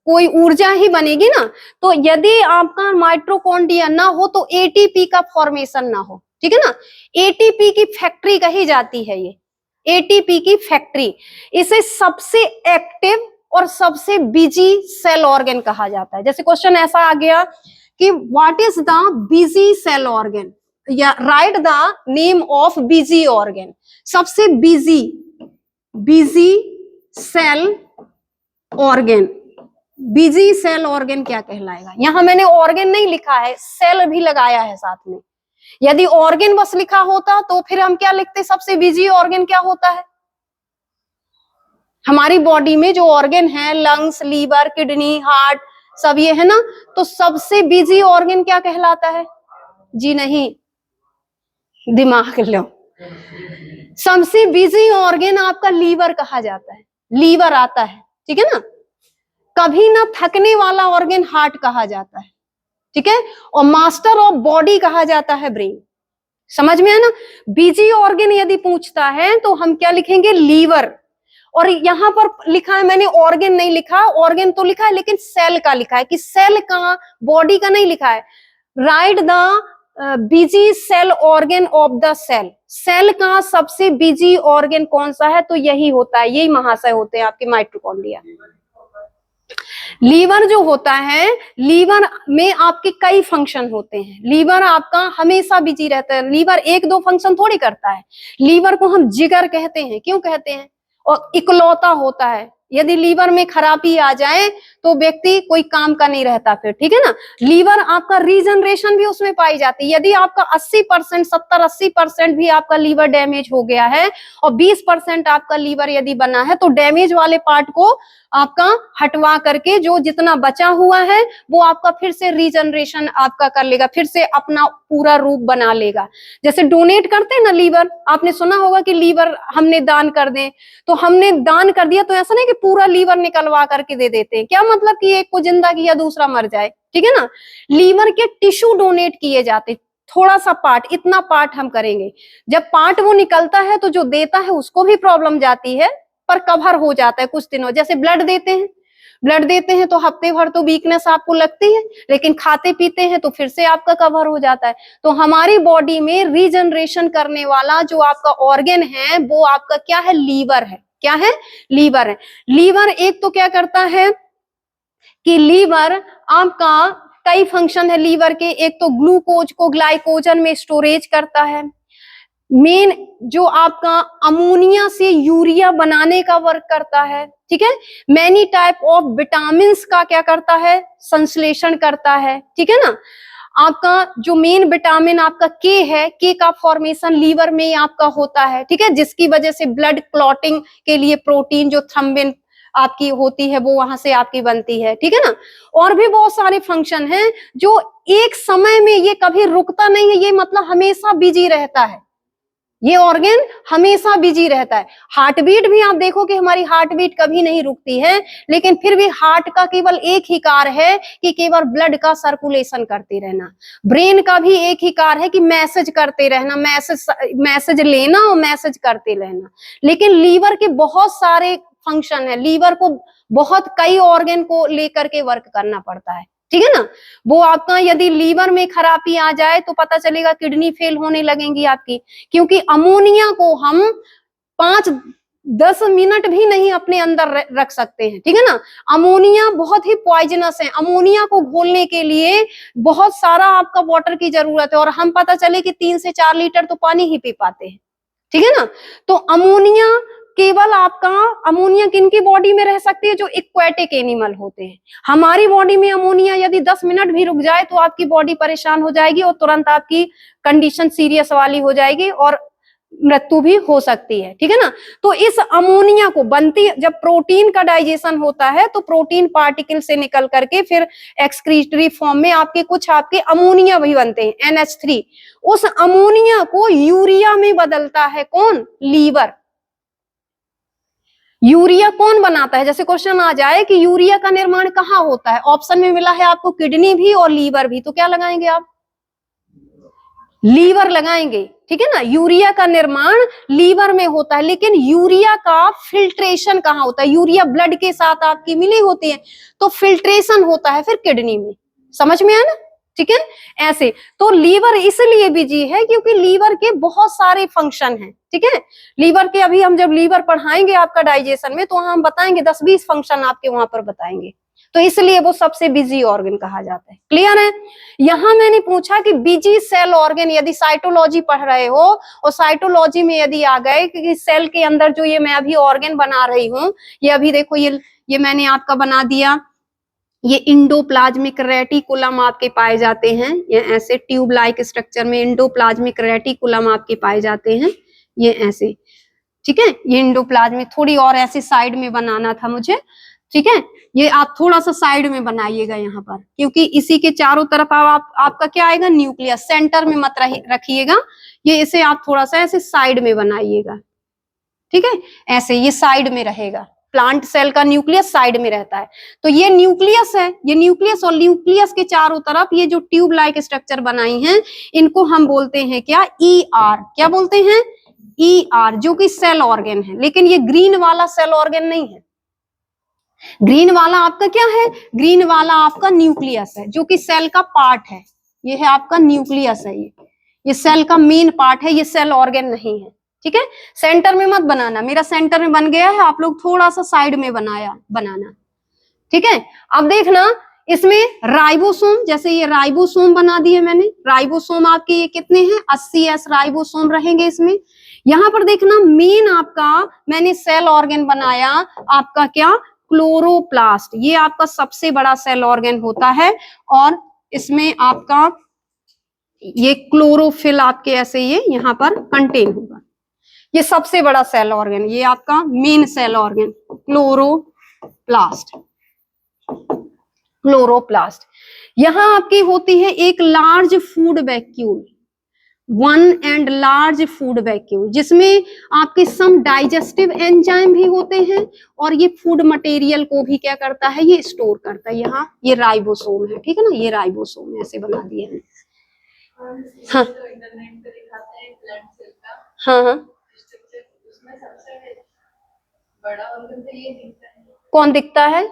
कोई ऊर्जा ही बनेगी ना। तो यदि आपका माइटोकॉन्ड्रिया ना हो तो एटीपी का फॉर्मेशन ना हो, ठीक है ना। एटीपी की फैक्ट्री कही जाती है ये, एटीपी की फैक्ट्री। इसे सबसे एक्टिव और सबसे बिजी सेल ऑर्गन कहा जाता है। जैसे क्वेश्चन ऐसा आ गया कि what is the busy cell organ, या right the name of busy organ. सबसे busy cell organ, busy cell organ क्या कहलाएगा? यहां मैंने ऑर्गन नहीं लिखा है, सेल भी लगाया है साथ में। यदि ऑर्गन बस लिखा होता तो फिर हम क्या लिखते? सबसे बिजी ऑर्गन क्या होता है? हमारी बॉडी में जो ऑर्गन है, लंग्स, लीवर, किडनी, हार्ट, सब ये है ना, तो सबसे बिजी ऑर्गन क्या कहलाता है? जी नहीं, दिमाग लो। सबसे बिजी ऑर्गन आपका लीवर कहा जाता है, लीवर आता है, ठीक है ना। कभी ना थकने वाला ऑर्गन हार्ट कहा जाता है, ठीक है। और मास्टर ऑफ बॉडी कहा जाता है ब्रेन। समझ में है ना। बिजी ऑर्गन यदि पूछता है तो हम क्या लिखेंगे? लीवर। और यहां पर लिखा है, मैंने ऑर्गन नहीं लिखा, ऑर्गन तो लिखा है लेकिन सेल का लिखा है, कि सेल का, बॉडी का नहीं लिखा है। Write the busy cell organ of the cell. Cell का सबसे बिजी ऑर्गन कौन सा है? तो यही होता है, यही महाशय होते हैं आपके माइटोकॉन्ड्रिया। लीवर जो होता है, लीवर में आपके कई फंक्शन होते हैं। लीवर आपका हमेशा बिजी रहता है, लीवर एक दो फंक्शन थोड़ी करता है। लीवर को हम जिगर कहते हैं। क्यों कहते हैं? और इकलौता होता है। यदि लीवर में खराबी आ जाए तो व्यक्ति कोई काम का नहीं रहता फिर, ठीक है ना। लीवर आपका रीजनरेशन भी उसमें पाई जाती है। यदि आपका 80%, 70-80% भी आपका लीवर डैमेज हो गया है और 20% आपका लीवर यदि बना है, तो डैमेज वाले पार्ट को आपका हटवा करके जो जितना बचा हुआ है वो आपका फिर से रीजनरेशन आपका कर लेगा, फिर से अपना पूरा रूप बना लेगा। जैसे डोनेट करते हैं ना लीवर, आपने सुना होगा कि लीवर हमने दान कर दें, तो हमने दान कर दिया तो ऐसा नहीं कि पूरा लीवर निकलवा करके दे देते हैं। क्या मतलब कि एक को जिंदा किया दूसरा मर जाए, ठीक है ना। लीवर के टिश्यू डोनेट किए जाते, थोड़ा सा पार्ट, इतना पार्ट हम करेंगे। जब पार्ट वो निकलता है तो जो देता है उसको भी प्रॉब्लम जाती है, पर कवर हो जाता है कुछ दिनों। जैसे ब्लड देते हैं तो हफ्ते भर तो वीकनेस आपको लगती है, लेकिन खाते पीते हैं तो फिर से आपका कवर हो जाता है। तो हमारी बॉडी में रीजनरेशन करने वाला जो आपका ऑर्गन है वो आपका क्या है? लीवर है। क्या है? लीवर है। लीवर एक तो क्या करता है कि लीवर आपका कई फंक्शन है लीवर के। एक तो ग्लूकोज को ग्लाइकोजन में स्टोरेज करता है। मेन जो आपका अमोनिया से यूरिया बनाने का वर्क करता है, ठीक है। मैनी टाइप ऑफ विटामिन का क्या करता है? संश्लेषण करता है, ठीक है ना। आपका जो मेन विटामिन आपका के है, के का फॉर्मेशन लीवर में आपका होता है, ठीक है, जिसकी वजह से ब्लड क्लॉटिंग के लिए प्रोटीन जो थ्रोम्बिन आपकी होती है, वो वहां से आपकी बनती है, ठीक है ना। और भी बहुत सारे फंक्शन हैं जो एक समय में, ये कभी रुकता नहीं है, ये मतलब हमेशा बिजी रहता है, ये ऑर्गन हमेशा बिजी रहता है। हार्ट बीट भी आप देखो कि हमारी हार्ट बीट कभी नहीं रुकती है, लेकिन फिर भी हार्ट का केवल एक ही कार्य है कि केवल ब्लड का सर्कुलेशन करते रहना। ब्रेन का भी एक ही कार्य है कि मैसेज करते रहना, मैसेज लेना और मैसेज करते रहना। लेकिन लीवर के बहुत सारे फंक्शन है, लीवर को बहुत कई ऑर्गन को लेकर के वर्क करना पड़ता है, ठीक है ना। वो आपका यदि लीवर में खराबी आ जाए तो पता चलेगा किडनी फेल होने लगेंगी आपकी, क्योंकि अमोनिया को हम 5-10 मिनट भी नहीं अपने अंदर रख सकते हैं, ठीक है ना। अमोनिया बहुत ही पॉइजनस है, अमोनिया को घोलने के लिए बहुत सारा आपका वाटर की जरूरत है, और हम पता चले कि 3 से 4 लीटर तो पानी ही पी पाते हैं, ठीक है ना। तो अमोनिया केवल आपका, अमोनिया किनकी बॉडी में रह सकती है, जो एक्वेटिक एनिमल होते हैं। हमारी बॉडी में अमोनिया यदि 10 मिनट भी रुक जाए तो आपकी बॉडी परेशान हो जाएगी और तुरंत आपकी कंडीशन सीरियस वाली हो जाएगी और मृत्यु भी हो सकती है, ठीक है ना। तो इस अमोनिया को बनती, जब प्रोटीन का डाइजेशन होता है तो प्रोटीन पार्टिकल से निकल करके फिर एक्सक्रीटरी फॉर्म में आपके कुछ आपके अमोनिया भी बनते हैं, NH3। उस अमोनिया को यूरिया में बदलता है कौन? लीवर। यूरिया कौन बनाता है? जैसे क्वेश्चन आ जाए कि यूरिया का निर्माण कहाँ होता है, ऑप्शन में मिला है आपको किडनी भी और लीवर भी, तो क्या लगाएंगे आप? लीवर लगाएंगे, ठीक है ना। यूरिया का निर्माण लीवर में होता है, लेकिन यूरिया का फिल्ट्रेशन कहाँ होता है? यूरिया ब्लड के साथ आपकी मिली होती है, तो फिल्ट्रेशन होता है फिर किडनी में। समझ में आया ना, ठीक है। ऐसे तो लीवर इसलिए बिजी है क्योंकि लीवर के बहुत सारे फंक्शन हैं, ठीक है। लीवर के अभी हम जब लीवर पढ़ाएंगे आपका डाइजेशन में, तो हम बताएंगे 10-20 फंक्शन आपके वहां पर बताएंगे, तो इसलिए वो सबसे बिजी ऑर्गन कहा जाता है। क्लियर है? यहां मैंने पूछा कि बिजी सेल ऑर्गन, यदि साइटोलॉजी पढ़ रहे हो और साइटोलॉजी में यदि आ गए कि सेल के अंदर जो ये मैं अभी ऑर्गन बना रही हूं, ये अभी देखो ये मैंने आपका बना दिया, ये इंडोप्लाज्मिक रेटिकुलम आपके पाए जाते हैं, ये ऐसे ट्यूब लाइक स्ट्रक्चर में इंडोप्लाज्मिक रेटिकुलम आपके पाए जाते हैं, ये ऐसे, ठीक है। ये इंडोप्लाज्मिक, थोड़ी और ऐसे साइड में बनाना था मुझे, ठीक है। ये आप थोड़ा सा साइड में बनाइएगा यहाँ पर, क्योंकि इसी के चारों तरफ आपका क्या आएगा? न्यूक्लियस। सेंटर में मत रखिएगा, ये इसे आप थोड़ा सा ऐसे साइड में बनाइएगा, ठीक है। ऐसे ये साइड में रहेगा, प्लांट सेल का न्यूक्लियस साइड में रहता है। तो ये न्यूक्लियस है, ये न्यूक्लियस, और न्यूक्लियस के चारों तरफ ये जो ट्यूब लाइक स्ट्रक्चर बनाई हैं, इनको हम बोलते हैं क्या? ER। क्या बोलते हैं? ER, जो कि सेल ऑर्गन है। लेकिन ये ग्रीन वाला सेल ऑर्गन नहीं है, ग्रीन वाला आपका क्या है? ग्रीन वाला आपका न्यूक्लियस है, जो कि सेल का पार्ट है। ये है आपका न्यूक्लियस है, ये सेल का मेन पार्ट है, ये सेल ऑर्गन नहीं है, ठीक है। सेंटर में मत बनाना, मेरा सेंटर में बन गया है, आप लोग थोड़ा सा साइड में बनाना, ठीक है। अब देखना इसमें राइबोसोम, जैसे ये राइबोसोम बना दिए मैंने, राइबोसोम आपके ये कितने हैं? 80S राइबोसोम रहेंगे इसमें। यहां पर देखना मेन आपका मैंने सेल ऑर्गन बनाया आपका क्या? क्लोरोप्लास्ट। ये आपका सबसे बड़ा सेल ऑर्गन होता है, और इसमें आपका ये क्लोरोफिल आपके ऐसे ये यहाँ पर कंटेन होगा। ये सबसे बड़ा सेल ऑर्गन, ये आपका main cell organ chloroplast. Chloroplast यहां आपकी होती है एक large food vacuole, one and large food vacuole, जिसमें आपके सम डाइजेस्टिव एंजाइम भी होते हैं, और ये फूड मटेरियल को भी क्या करता है? ये स्टोर करता है। यहाँ ये राइबोसोम है, ठीक है ना, ये राइबोसोम ऐसे बना दिए हैं। हाँ हाँ हाँ, कौन दिखता है?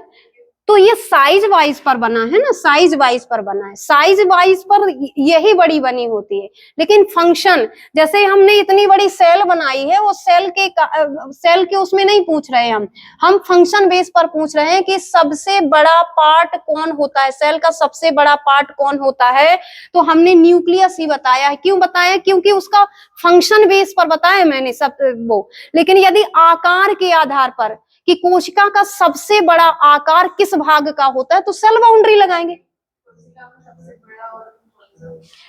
तो ये साइज वाइज पर बना है ना, साइज वाइज पर बना है, साइज वाइज पर यही बड़ी बनी होती है। लेकिन फंक्शन, जैसे हमने इतनी बड़ी सेल बनाई है, वो सेल के उसमें नहीं पूछ रहे हम फंक्शन बेस पर पूछ रहे हैं कि सबसे बड़ा पार्ट कौन होता है, सेल का सबसे बड़ा पार्ट कौन होता है। तो हमने न्यूक्लियस ही बताया है। क्यों बताया? क्योंकि उसका फंक्शन बेस पर बताया मैंने सब वो। लेकिन यदि आकार के आधार पर कि कोशिका का सबसे बड़ा आकार किस भाग का होता है, तो सेल बाउंड्री लगाएंगे।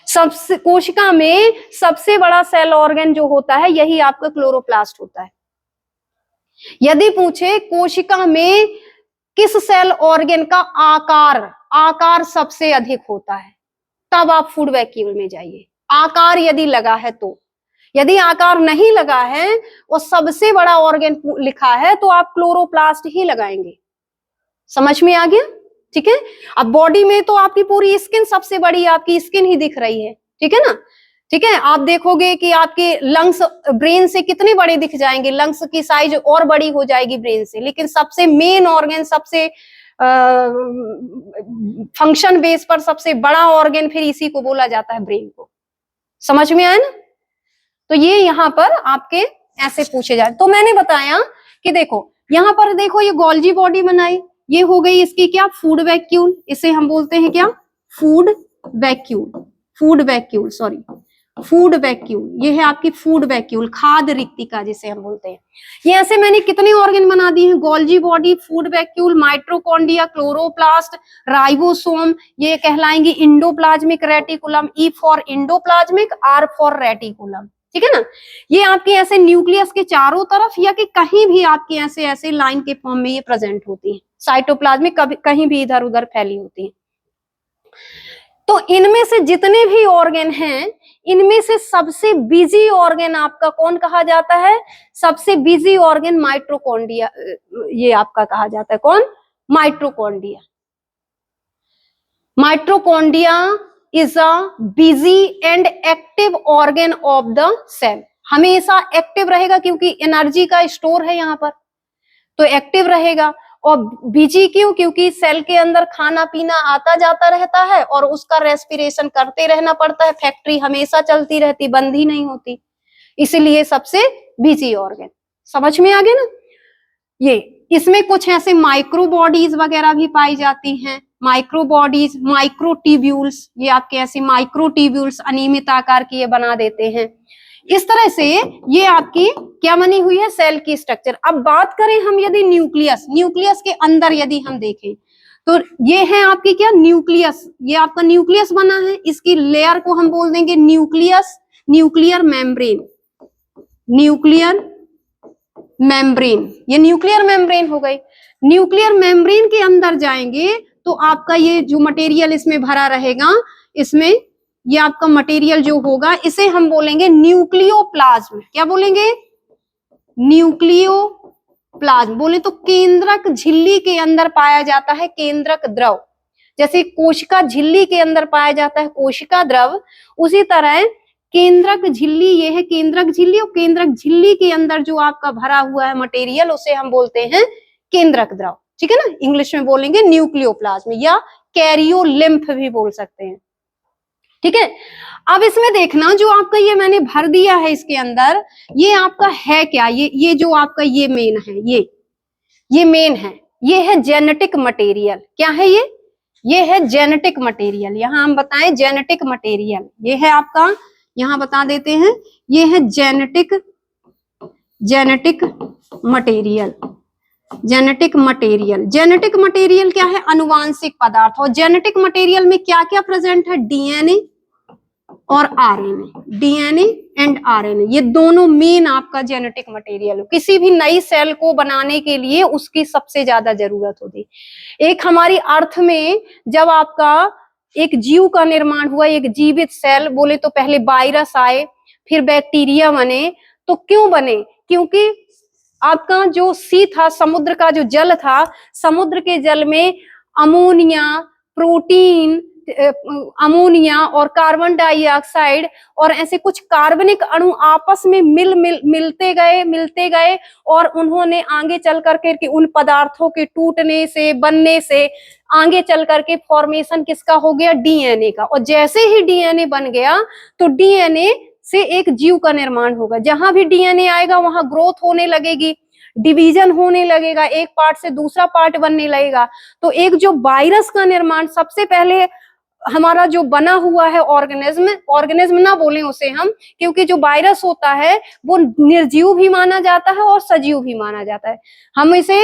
सबसे कोशिका में सबसे बड़ा सेल ऑर्गन जो होता है, यही आपका क्लोरोप्लास्ट होता है। यदि पूछे कोशिका में किस सेल ऑर्गन का आकार सबसे अधिक होता है, तब आप फूड वैक्यूल में जाइए। आकार यदि लगा है तो, यदि आकार नहीं लगा है और सबसे बड़ा ऑर्गन लिखा है तो आप क्लोरोप्लास्ट ही लगाएंगे। समझ में आ गया? ठीक है। अब बॉडी में तो आपकी पूरी स्किन सबसे बड़ी आपकी स्किन ही दिख रही है, ठीक है ना। ठीक है, आप देखोगे कि आपके लंग्स ब्रेन से कितने बड़े दिख जाएंगे, लंग्स की साइज और बड़ी हो जाएगी ब्रेन से, लेकिन सबसे मेन ऑर्गन, सबसे फंक्शन बेस पर सबसे बड़ा ऑर्गन फिर इसी को बोला जाता है, ब्रेन को। समझ में आया ना। तो ये यहाँ पर आपके ऐसे पूछे जाए। तो मैंने बताया कि देखो यहाँ पर देखो ये गोल्जी बॉडी बनाई, ये हो गई इसकी क्या, फूड वैक्यूल। इसे हम बोलते हैं क्या, food vacuole, food vacuole, sorry food vacuole. ये है आपकी फूड वैक्यूल, खाद्य रिक्तिका जिसे हम बोलते हैं। ये ऐसे मैंने कितने ऑर्गन बना दिए हैं, Golgi body, food vacuole, mitochondria, chloroplast, ribosome, ये कहलाएंगी endoplasmic reticulum. E for endoplasmic, R for reticulum, ठीक है ना। ये आपके ऐसे न्यूक्लियस के चारों तरफ या कि कहीं भी आपके ऐसे ऐसे लाइन के फॉर्म में ये प्रेजेंट होती है, साइटोप्लाज्मिक कहीं भी इधर उधर फैली होती है। तो इनमें से जितने भी ऑर्गन हैं, इनमें से सबसे बिजी ऑर्गन आपका कौन कहा जाता है, सबसे बिजी ऑर्गन माइट्रोकॉन्ड्रिया, ये आपका कहा जाता है कौन, mitochondria. Mitochondria is a busy and active organ of the cell. हमेशा एक्टिव रहेगा क्योंकि एनर्जी का स्टोर है यहाँ पर, तो एक्टिव रहेगा। और बिजी क्यों, क्योंकि सेल के अंदर खाना पीना आता जाता रहता है और उसका रेस्पिरेशन करते रहना पड़ता है, फैक्ट्री हमेशा चलती रहती, बंद ही नहीं होती, इसलिए सबसे बिजी ऑर्गन। समझ में आ गया ना। ये इसमें कुछ ऐसे माइक्रो बॉडीज वगैरह भी पाई जाती हैं, माइक्रो बॉडीज, माइक्रोट्यूब्यूल्स, ये आपके ऐसे माइक्रोट्यूब्यूल्स अनियमित आकार की ये बना देते हैं। इस तरह से ये आपकी क्या बनी हुई है, सेल की स्ट्रक्चर। अब बात करें हम यदि न्यूक्लियस, न्यूक्लियस के अंदर यदि हम देखें तो ये है आपकी क्या, न्यूक्लियस। ये आपका न्यूक्लियस बना है, इसकी लेयर को हम बोल देंगे nucleus, nuclear membrane, nuclear membrane, ये न्यूक्लियर मेम्ब्रेन हो गई। न्यूक्लियर मेम्ब्रेन के अंदर जाएंगे तो आपका ये जो मटेरियल इसमें भरा रहेगा, इसमें ये आपका मटेरियल जो होगा इसे हम बोलेंगे न्यूक्लियोप्लाज्म। क्या बोलेंगे, न्यूक्लियोप्लाज्म। बोले तो केंद्रक झिल्ली के अंदर पाया जाता है केंद्रक द्रव। जैसे कोशिका झिल्ली के अंदर पाया जाता है कोशिका द्रव, उसी तरह केंद्रक झिल्ली, ये है केंद्रक झिल्ली, और केंद्रक झिल्ली के अंदर जो आपका भरा हुआ है मटेरियल उसे हम बोलते हैं केंद्रक द्रव, ठीक है ना। इंग्लिश में बोलेंगे न्यूक्लियोप्लाज्म या कैरियोलिम्फ भी बोल सकते हैं, ठीक है। अब इसमें देखना जो आपका ये मैंने भर दिया है इसके अंदर, ये आपका है क्या, ये जो आपका ये मेन है, ये मेन है, ये है जेनेटिक मटेरियल। क्या है ये है जेनेटिक मटेरियल। यहाँ हम बताएं जेनेटिक मटेरियल, ये है आपका, यहाँ बता देते हैं, ये है genetic material. Genetic material, genetic material क्या है, अनुवांशिक पदार्थ। और जेनेटिक मटेरियल में क्या क्या प्रेजेंट है, डीएनए और आरएनए, डीएनए एंड आरएनए, ये दोनों मेन आपका जेनेटिक मटेरियल है। किसी भी नई सेल को बनाने के लिए उसकी सबसे ज्यादा जरूरत होती। एक हमारी अर्थ में जब आपका एक जीव का निर्माण हुआ, एक जीवित सेल, बोले तो पहले वायरस आए, फिर बैक्टीरिया बने। तो क्यों बने, क्योंकि आपका जो सी था, समुद्र का जो जल था, समुद्र के जल में अमोनिया, प्रोटीन, अमोनिया और कार्बन डाइऑक्साइड और ऐसे कुछ कार्बनिक अणु आपस में मिलते गए और उन्होंने आगे चल करके उन पदार्थों के टूटने से, बनने से आगे चल करके फॉर्मेशन किसका हो गया, डीएनए का। और जैसे ही डीएनए बन गया तो डीएनए से एक जीव का निर्माण होगा। जहां भी डीएनए आएगा वहां ग्रोथ होने लगेगी, डिवीजन होने लगेगा, एक पार्ट से दूसरा पार्ट बनने लगेगा। तो एक जो वायरस का निर्माण सबसे पहले हमारा जो बना हुआ है ऑर्गेनिज्म ना बोले उसे हम, क्योंकि जो वायरस होता है वो निर्जीव भी माना जाता है और सजीव भी माना जाता है। हम इसे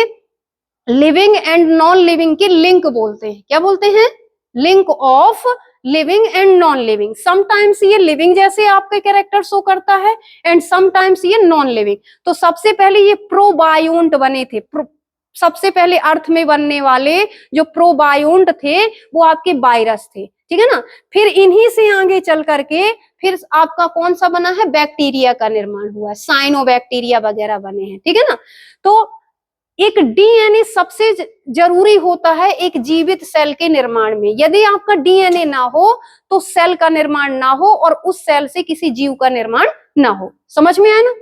लिविंग एंड नॉन लिविंग की लिंक बोलते हैं। क्या बोलते हैं, link of living and non living. Sometimes ये लिविंग जैसे आपके कैरेक्टर शो करता है एंड समटाइम्स ये नॉन लिविंग। तो सबसे पहले ये प्रोबायोन्ट बने थे, सबसे पहले अर्थ में बनने वाले जो प्रोबायोन्ट थे वो आपके वायरस थे, ठीक है ना। फिर इन्हीं से आगे चल करके फिर आपका कौन सा बना है, बैक्टीरिया का निर्माण हुआ है, साइनोबैक्टीरिया वगैरह बने हैं, ठीक है ना। तो एक डीएनए सबसे जरूरी होता है एक जीवित सेल के निर्माण में। यदि आपका डीएनए ना हो तो सेल का निर्माण ना हो और उस सेल से किसी जीव का निर्माण ना हो। समझ में आया ना।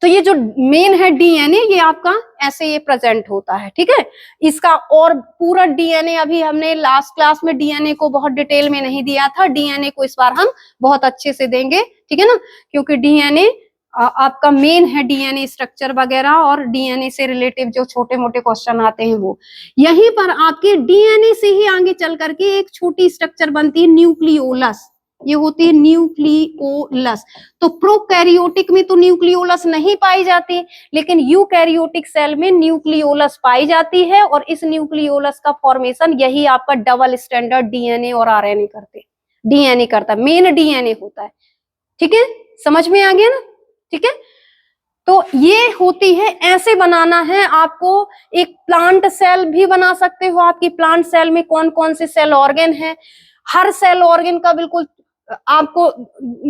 तो ये जो मेन है डीएनए, ये आपका ऐसे ये प्रेजेंट होता है, ठीक है। इसका और पूरा डीएनए अभी हमने लास्ट क्लास में डीएनए को बहुत डिटेल में नहीं दिया था, डीएनए को इस बार हम बहुत अच्छे से देंगे, ठीक है ना। क्योंकि डीएनए आपका मेन है, डीएनए स्ट्रक्चर वगैरह और डीएनए से रिलेटिव जो छोटे मोटे क्वेश्चन आते हैं वो यहीं पर आपके डीएनए से ही आगे चल करके एक छोटी स्ट्रक्चर बनती है न्यूक्लियोलस, ये होती है न्यूक्लियोलस। तो प्रोकैरियोटिक में तो न्यूक्लियोलस नहीं पाई जाती, लेकिन यूकैरियोटिक सेल में न्यूक्लियोलस पाई जाती है और इस न्यूक्लियोलस का फॉर्मेशन यही आपका डबल स्टैंडर्ड डीएनए और आरएनए करते, डीएनए करता है, मेन डीएनए होता है, ठीक है। समझ में आ गया ना, ठीक है। तो ये होती है, ऐसे बनाना है आपको। एक प्लांट सेल भी बना सकते हो। आपकी प्लांट सेल में कौन कौन से सेल ऑर्गन है, हर सेल ऑर्गन का बिल्कुल आपको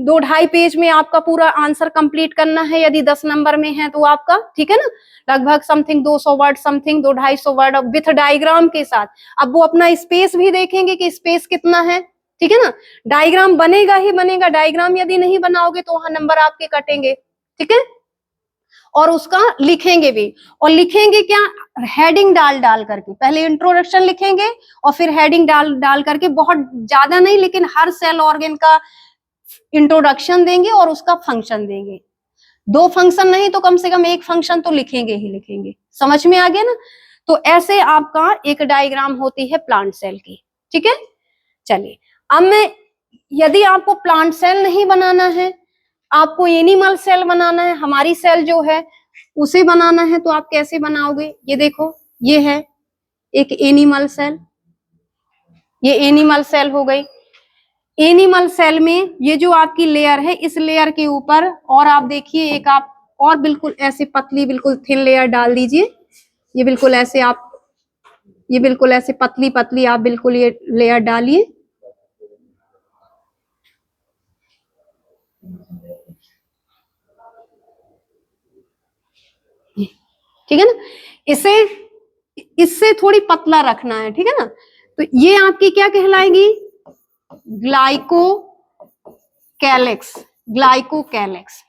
2-2.5 पेज में आपका पूरा आंसर कंप्लीट करना है। यदि 10 नंबर में है तो आपका, ठीक है ना, लगभग something 200 word, something 200-250 word with diagram के साथ। अब वो अपना स्पेस भी देखेंगे कि स्पेस कितना है, ठीक है ना। डायग्राम बनेगा ही बनेगा, डायग्राम यदि नहीं बनाओगे तो वहां नंबर आपके कटेंगे, ठीक है। और उसका लिखेंगे भी, और लिखेंगे क्या, हेडिंग डाल डाल करके। पहले इंट्रोडक्शन लिखेंगे और फिर हेडिंग डाल डाल करके, बहुत ज्यादा नहीं लेकिन हर सेल ऑर्गन का इंट्रोडक्शन देंगे और उसका फंक्शन देंगे। 2 फंक्शन नहीं तो कम से कम 1 फंक्शन तो लिखेंगे ही लिखेंगे। समझ में आ गया ना। तो ऐसे आपका एक डायग्राम होती है प्लांट सेल की, ठीक है। चलिए अब मैं, यदि आपको प्लांट सेल नहीं बनाना है, आपको एनिमल सेल बनाना है, हमारी सेल जो है उसे बनाना है, तो आप कैसे बनाओगे। ये देखो, ये है एक एनिमल सेल, ये एनिमल सेल हो गई। एनिमल सेल में ये जो आपकी लेयर है, इस लेयर के ऊपर और आप देखिए एक आप और बिल्कुल ऐसे पतली बिल्कुल थिन लेयर डाल दीजिए। ये बिल्कुल ऐसे आप, ये बिल्कुल ऐसे पतली पतली आप बिल्कुल ये लेयर डालिए, ठीक है ना। इसे इससे थोड़ी पतला रखना है, ठीक है ना। तो ये आपकी क्या कहलाएगी, ग्लाइकोकैलिक्स, ग्लाइकोकैलिक्स।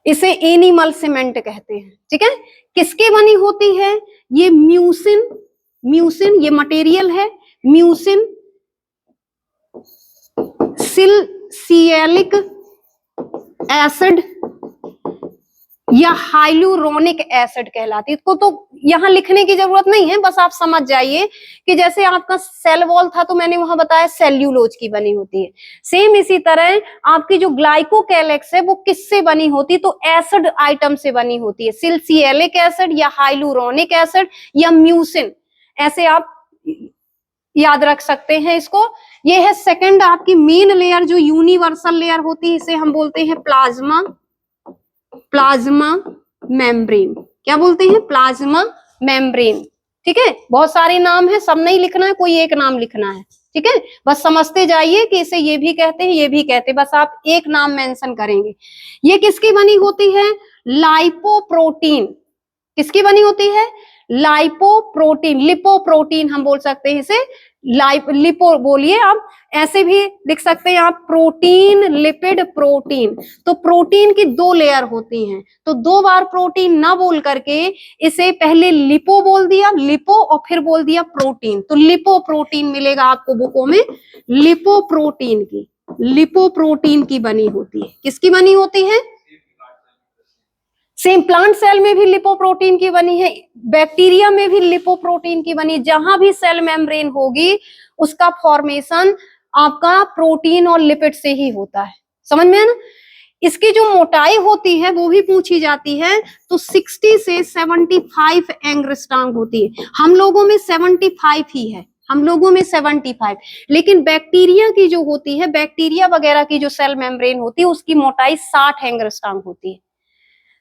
इसे एनिमल सीमेंट कहते हैं, ठीक है। किसके बनी होती है, ये म्यूसिन, म्यूसिन ये मटेरियल है, म्यूसिन सिलिसिलिक एसिड या हाइलुरोनिक एसिड कहलाती है। इसको तो यहाँ लिखने की जरूरत नहीं है, बस आप समझ जाइए कि जैसे आपका सेल वॉल था तो मैंने वहां बताया सेल्यूलोज की बनी होती है, सेम इसी तरह आपकी जो ग्लाइकोकैलिक्स है वो किससे बनी होती है, तो एसिड आइटम से बनी होती है, सिलिसिलिक एसिड या हाइलुरोनिक एसिड या म्यूसिन, ऐसे आप याद रख सकते हैं इसको। ये है सेकंड आपकी मेन लेयर जो यूनिवर्सल लेयर होती है, इसे हम बोलते हैं प्लाज्मा, प्लाज्मा मेम्ब्रेन। क्या बोलते हैं, प्लाज्मा मेम्ब्रेन, ठीक है। बहुत सारे नाम है, सब नहीं लिखना है, कोई एक नाम लिखना है, ठीक है। बस समझते जाइए कि इसे ये भी कहते हैं, ये भी कहते हैं, बस आप एक नाम मेंशन करेंगे। ये किसकी बनी होती है, लाइपोप्रोटीन। किसकी बनी होती है, लाइपोप्रोटीन, लिपोप्रोटीन हम बोल सकते हैं इसे, लिपो बोलिए आप, ऐसे भी लिख सकते हैं आप, प्रोटीन, लिपिड, प्रोटीन। तो प्रोटीन की 2 लेयर होती हैं, तो 2 बार प्रोटीन ना बोल करके इसे पहले लिपो बोल दिया, लिपो और फिर बोल दिया प्रोटीन, तो लिपोप्रोटीन मिलेगा आपको बुकों में। लिपोप्रोटीन की, लिपोप्रोटीन की बनी होती है। किसकी बनी होती है, सेम प्लांट सेल में भी लिपोप्रोटीन की बनी है, बैक्टीरिया में भी लिपोप्रोटीन की बनी। जहां भी सेल मेम्ब्रेन होगी उसका फॉर्मेशन आपका प्रोटीन और लिपिड से ही होता है। समझ में है ना। इसकी जो मोटाई होती है वो भी पूछी जाती है, तो 60 से 75 एंगस्ट्रॉम होती है। हम लोगों में 75 ही है, हम लोगों में 75। लेकिन बैक्टीरिया की जो होती है, बैक्टीरिया वगैरह की जो सेल मेम्ब्रेन होती है उसकी मोटाई 60 एंगस्ट्रॉम होती है।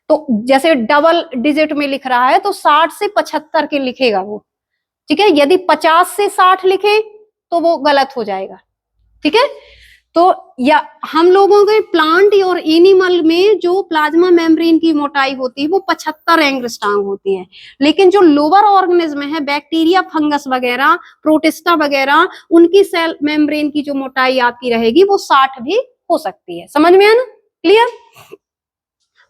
तो जैसे डबल डिजिट में लिख रहा है तो 60 से 75 के लिखेगा वो, ठीक है। यदि 50 से 60 लिखे तो वो गलत हो जाएगा, ठीक है। तो या हम लोगों के प्लांट और एनिमल में जो प्लाज्मा मेम्ब्रेन की मोटाई होती है वो 75 एंगस्ट्रॉम होती है। लेकिन जो लोअर ऑर्गेनिज्म है, बैक्टीरिया, फंगस वगैरह, प्रोटिस्टा वगैरह, उनकी सेल मेम्ब्रेन की जो मोटाई आपकी रहेगी वो 60 भी हो सकती है। समझ में आया ना? क्लियर?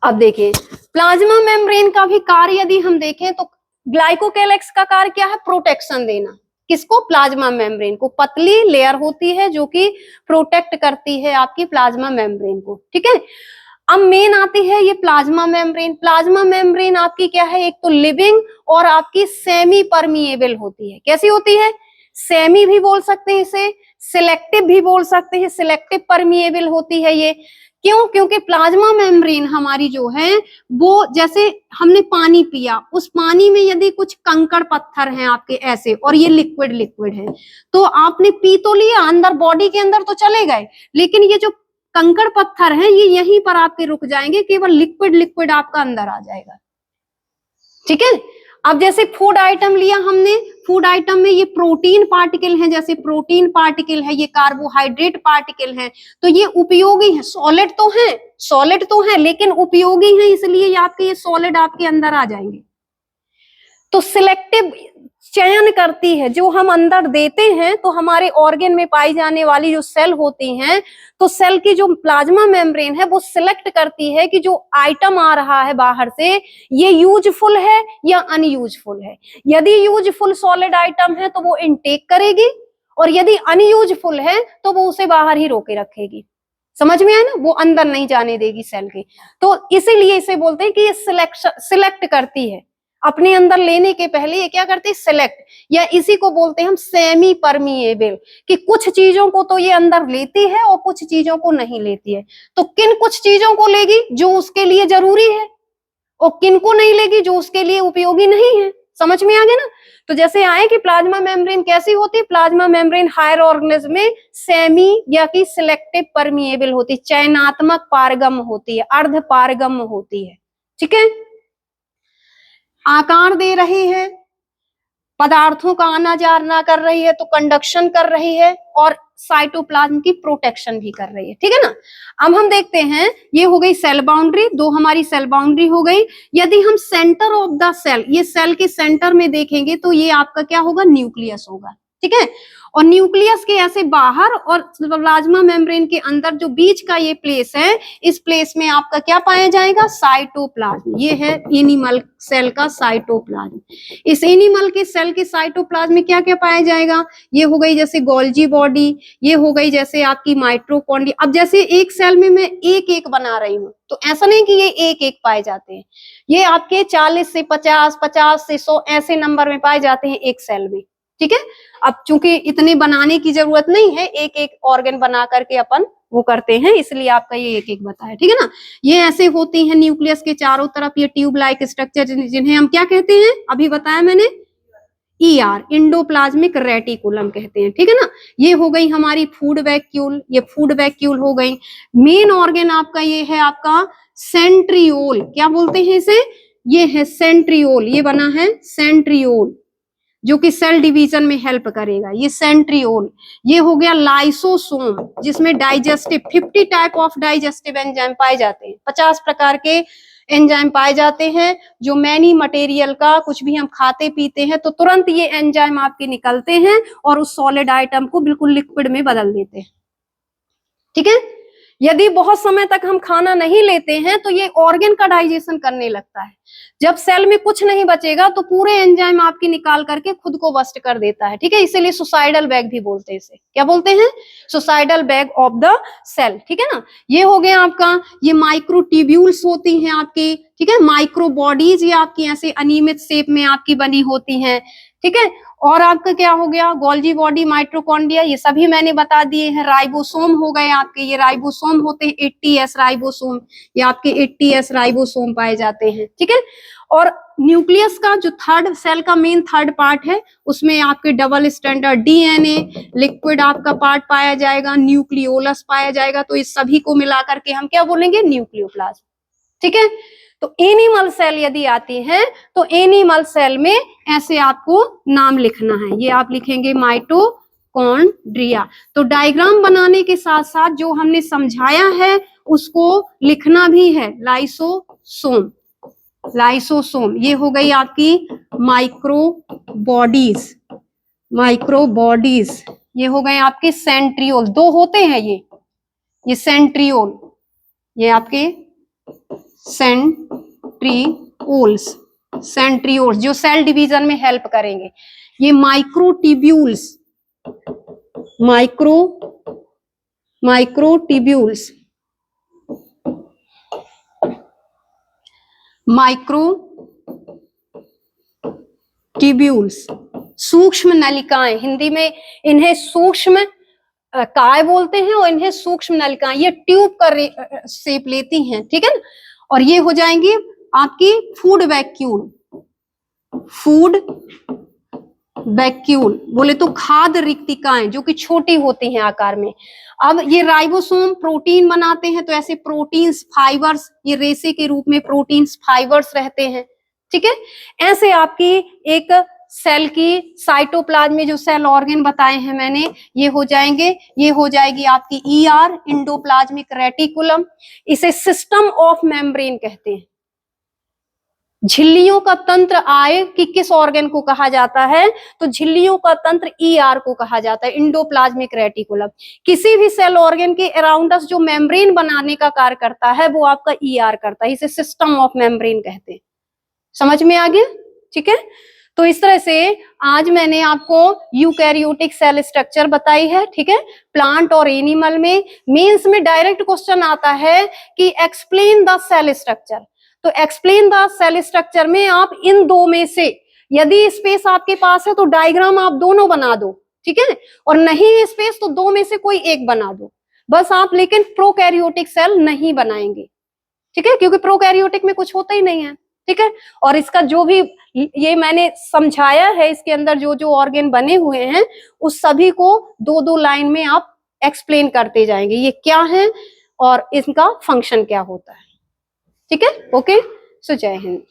अब देखिए प्लाज्मा मेम्ब्रेन का भी कार्य यदि हम देखें तो ग्लाइकोकेलेक्स का कार्य क्या है? प्रोटेक्शन देना। किसको? प्लाज्मा मेम्ब्रेन को। पतली लेयर होती है जो कि प्रोटेक्ट करती है आपकी प्लाज्मा मेम्ब्रेन को, ठीक है। अब मेन आती है ये प्लाज्मा मेम्ब्रेन। प्लाज्मा मेम्ब्रेन आपकी क्या है? एक तो लिविंग और आपकी सेमी परमिएबल होती है। कैसी होती है? सेमी भी बोल सकते हैं इसे, सिलेक्टिव भी बोल सकते हैं। सिलेक्टिव परमिएबल होती है ये। क्यों? क्योंकि प्लाज्मा मेम्ब्रेन हमारी जो है वो, जैसे हमने पानी पिया, उस पानी में यदि कुछ कंकड़ पत्थर हैं आपके ऐसे, और ये लिक्विड लिक्विड है, तो आपने पी तो लिया, अंदर बॉडी के अंदर तो चले गए, लेकिन ये जो कंकड़ पत्थर हैं ये यहीं पर आपके रुक जाएंगे, केवल लिक्विड लिक्विड आपका अंदर आ जाएगा, ठीक है। अब जैसे फूड आइटम लिया हमने, फूड आइटम में ये प्रोटीन पार्टिकल हैं, जैसे प्रोटीन पार्टिकल है, ये कार्बोहाइड्रेट पार्टिकल है, तो ये उपयोगी है। सॉलिड तो है लेकिन उपयोगी है, इसलिए आपके ये सॉलिड आपके अंदर आ जाएंगे। तो सिलेक्टिव चयन करती है, जो हम अंदर देते हैं तो हमारे ऑर्गन में पाई जाने वाली जो सेल होती हैं, तो सेल की जो प्लाज्मा मेम्ब्रेन है वो सिलेक्ट करती है कि जो आइटम आ रहा है बाहर से ये यूजफुल है या अनयूजफुल है। यदि यूजफुल सॉलिड आइटम है तो वो इनटेक करेगी, और यदि अनयूजफुल है तो वो उसे बाहर ही रोके रखेगी। समझ में आया ना? वो अंदर नहीं जाने देगी सेल के। तो इसीलिए इसे बोलते हैं कि ये सिलेक्ट करती है, अपने अंदर लेने के पहले ये क्या करती है? सिलेक्ट। या इसी को बोलते हैं हम सेमी परमिएबल, कि कुछ चीजों को तो ये अंदर लेती है और कुछ चीजों को नहीं लेती है। तो किन कुछ चीजों को लेगी? जो उसके लिए जरूरी है, और किन को नहीं लेगी? जो उसके लिए उपयोगी नहीं है। समझ में आ गया ना? तो जैसे आए कि प्लाज्मा मेम्ब्रेन कैसी होती है? प्लाज्मा मेम्ब्रेन हायर ऑर्गेनिज्म में सेमी या कि सिलेक्टिव परमिएबल होती है, चयनात्मक पारगम्य होती है, अर्ध पारगम्य होती है, ठीक है। आकार दे रही है, पदार्थों का आना जाना कर रही है, तो कंडक्शन कर रही है, और साइटोप्लाज्म की प्रोटेक्शन भी कर रही है, ठीक है ना। अब हम देखते हैं, ये हो गई सेल बाउंड्री, दो हमारी सेल बाउंड्री हो गई। यदि हम सेंटर ऑफ द सेल, ये सेल के सेंटर में देखेंगे तो ये आपका क्या होगा? न्यूक्लियस होगा, ठीक है। और न्यूक्लियस के ऐसे बाहर और प्लाज्मा मेम्ब्रेन के अंदर जो बीच का ये प्लेस है, इस प्लेस में आपका क्या पाया जाएगा? साइटोप्लाज्म। ये है एनिमल सेल का साइटोप्लाज्म। इस एनिमल के सेल के साइटोप्लाज्म में क्या क्या पाया जाएगा? ये हो गई जैसे गोल्जी बॉडी, ये हो गई जैसे आपकी माइटोकॉन्ड्रिया। अब जैसे एक सेल में मैं एक एक बना रही हूँ, तो ऐसा नहीं कि ये एक एक पाए जाते हैं, ये आपके 40 से 50, 50 से 100 ऐसे नंबर में पाए जाते हैं एक सेल में, ठीक है। अब चूंकि इतने बनाने की जरूरत नहीं है, एक एक ऑर्गन बना करके अपन वो करते हैं, इसलिए आपका ये एक एक बताया, ठीक है ना। ये ऐसे होती हैं न्यूक्लियस के चारों तरफ ये ट्यूब लाइक स्ट्रक्चर, जिन्हें हम क्या कहते हैं? अभी बताया मैंने, ER, इंडोप्लाज्मिक रेटिकुलम कहते हैं, ठीक है ना। ये हो गई हमारी फूड वैक्यूल, ये फूड वैक्यूल हो गई। मेन ऑर्गन आपका ये है आपका सेंट्रियोल। क्या बोलते हैं इसे? ये है सेंट्रियोल, ये बना है सेंट्रियोल, जो कि सेल डिवीजन में हेल्प करेगा, ये सेंट्रियोल। ये हो गया लाइसोसोम, जिसमें digestive 50 type of digestive enzyme पाए जाते हैं, 50 प्रकार के एंजाइम पाए जाते हैं, जो मैनी मटेरियल का कुछ भी हम खाते पीते हैं तो तुरंत ये एंजाइम आपके निकलते हैं और उस सॉलिड आइटम को बिल्कुल लिक्विड में बदल देते हैं, ठीक है। यदि बहुत समय तक हम खाना नहीं लेते हैं तो ये ऑर्गन का डाइजेशन करने लगता है। जब सेल में कुछ नहीं बचेगा तो पूरे एंजाइम आपके निकाल करके खुद को बस्ट कर देता है, ठीक है। इसीलिए सुसाइडल बैग भी बोलते हैं इसे। क्या बोलते हैं? Suicidal bag of the cell, ठीक है ना। ये हो गया आपका, ये माइक्रोट्यूब्यूल्स होती हैं आपकी, ठीक है। माइक्रो बॉडीज ये आपकी ऐसे अनियमित शेप में आपकी बनी होती हैं, ठीक है। और आपका क्या हो गया? गोल्जी बॉडी, माइटोकॉन्ड्रिया, ये सभी मैंने बता दिए हैं। राइबोसोम हो गए आपके, ये राइबोसोम होते हैं 80S राइबोसोम, ये आपके 80S राइबोसोम पाए जाते हैं, ठीक है। और न्यूक्लियस का जो थर्ड सेल का मेन थर्ड पार्ट है उसमें आपके डबल स्टैंडर्ड डीएनए, लिक्विड आपका पार्ट पाया जाएगा, न्यूक्लियोलस पाया जाएगा। तो इस सभी को मिलाकर के हम क्या बोलेंगे? न्यूक्लियोप्लाज्म। ठीक है। तो एनिमल सेल यदि आती है तो एनिमल सेल में ऐसे आपको नाम लिखना है, ये आप लिखेंगे माइटोकॉन्ड्रिया। तो डायग्राम बनाने के साथ साथ जो हमने समझाया है उसको लिखना भी है। लाइसोसोम, लाइसोसोम ये हो गई आपकी माइक्रोबॉडीज, माइक्रोबॉडीज ये हो गए आपके सेंट्रियोल, दो होते हैं ये सेंट्रियोल, ये आपके सेंट्रियोल्स, सेंट्रियोल्स जो सेल डिवीजन में हेल्प करेंगे। ये माइक्रोट्यूब्यूल्स, माइक्रोट्यूब्यूल्स, माइक्रोट्यूब्यूल्स सूक्ष्म नलिकाएं, हिंदी में इन्हें सूक्ष्म काय बोलते हैं और इन्हें सूक्ष्म नलिकाएं, ये ट्यूब का शेप लेती हैं। ठीक है। और ये हो जाएंगी आपकी फूड वैक्यूल, फूड वैक्यूल बोले तो खाद्य रिक्तिकाएं जो कि छोटी होती हैं आकार में। अब ये राइबोसोम प्रोटीन बनाते हैं, तो ऐसे प्रोटीन्स फाइबर्स, ये रेशे के रूप में प्रोटीन्स फाइबर्स रहते हैं। ठीक है। ऐसे आपकी एक सेल की साइटोप्लाज्म में जो सेल ऑर्गन बताए हैं मैंने, ये हो जाएंगे, ये हो जाएगी आपकी ईआर, इंडोप्लाज्मिक रेटिकुलम। इसे सिस्टम ऑफ मेम्ब्रेन कहते हैं। झिल्लियों का तंत्र आए कि किस ऑर्गन को कहा जाता है? तो झिल्लियों का तंत्र ईआर को कहा जाता है, इंडोप्लाज्मिक रेटिकुलम। किसी भी सेल ऑर्गन के अराउंडस जो मेम्ब्रेन बनाने का कार्य करता है वो आपका ईआर करता है, इसे सिस्टम ऑफ मेम्ब्रेन कहते हैं। समझ में आ गया? ठीक है। तो इस तरह से आज मैंने आपको यूकैरियोटिक सेल स्ट्रक्चर बताई है। ठीक है। प्लांट और एनिमल में मेंस में डायरेक्ट क्वेश्चन आता है कि एक्सप्लेन द सेल स्ट्रक्चर। तो एक्सप्लेन द सेल स्ट्रक्चर में आप इन दो में से, यदि स्पेस आपके पास है तो डायग्राम आप दोनों बना दो। ठीक है। और नहीं स्पेस तो दो में से कोई एक बना दो बस आप, लेकिन प्रोकैरियोटिक सेल नहीं बनाएंगे। ठीक है। क्योंकि प्रोकैरियोटिक में कुछ होता ही नहीं है। ठीक है। और इसका जो भी ये मैंने समझाया है, इसके अंदर जो जो ऑर्गन बने हुए हैं उस सभी को दो दो लाइन में आप एक्सप्लेन करते जाएंगे, ये क्या है और इनका फंक्शन क्या होता है। ठीक है। ओके। सो जय हिंद।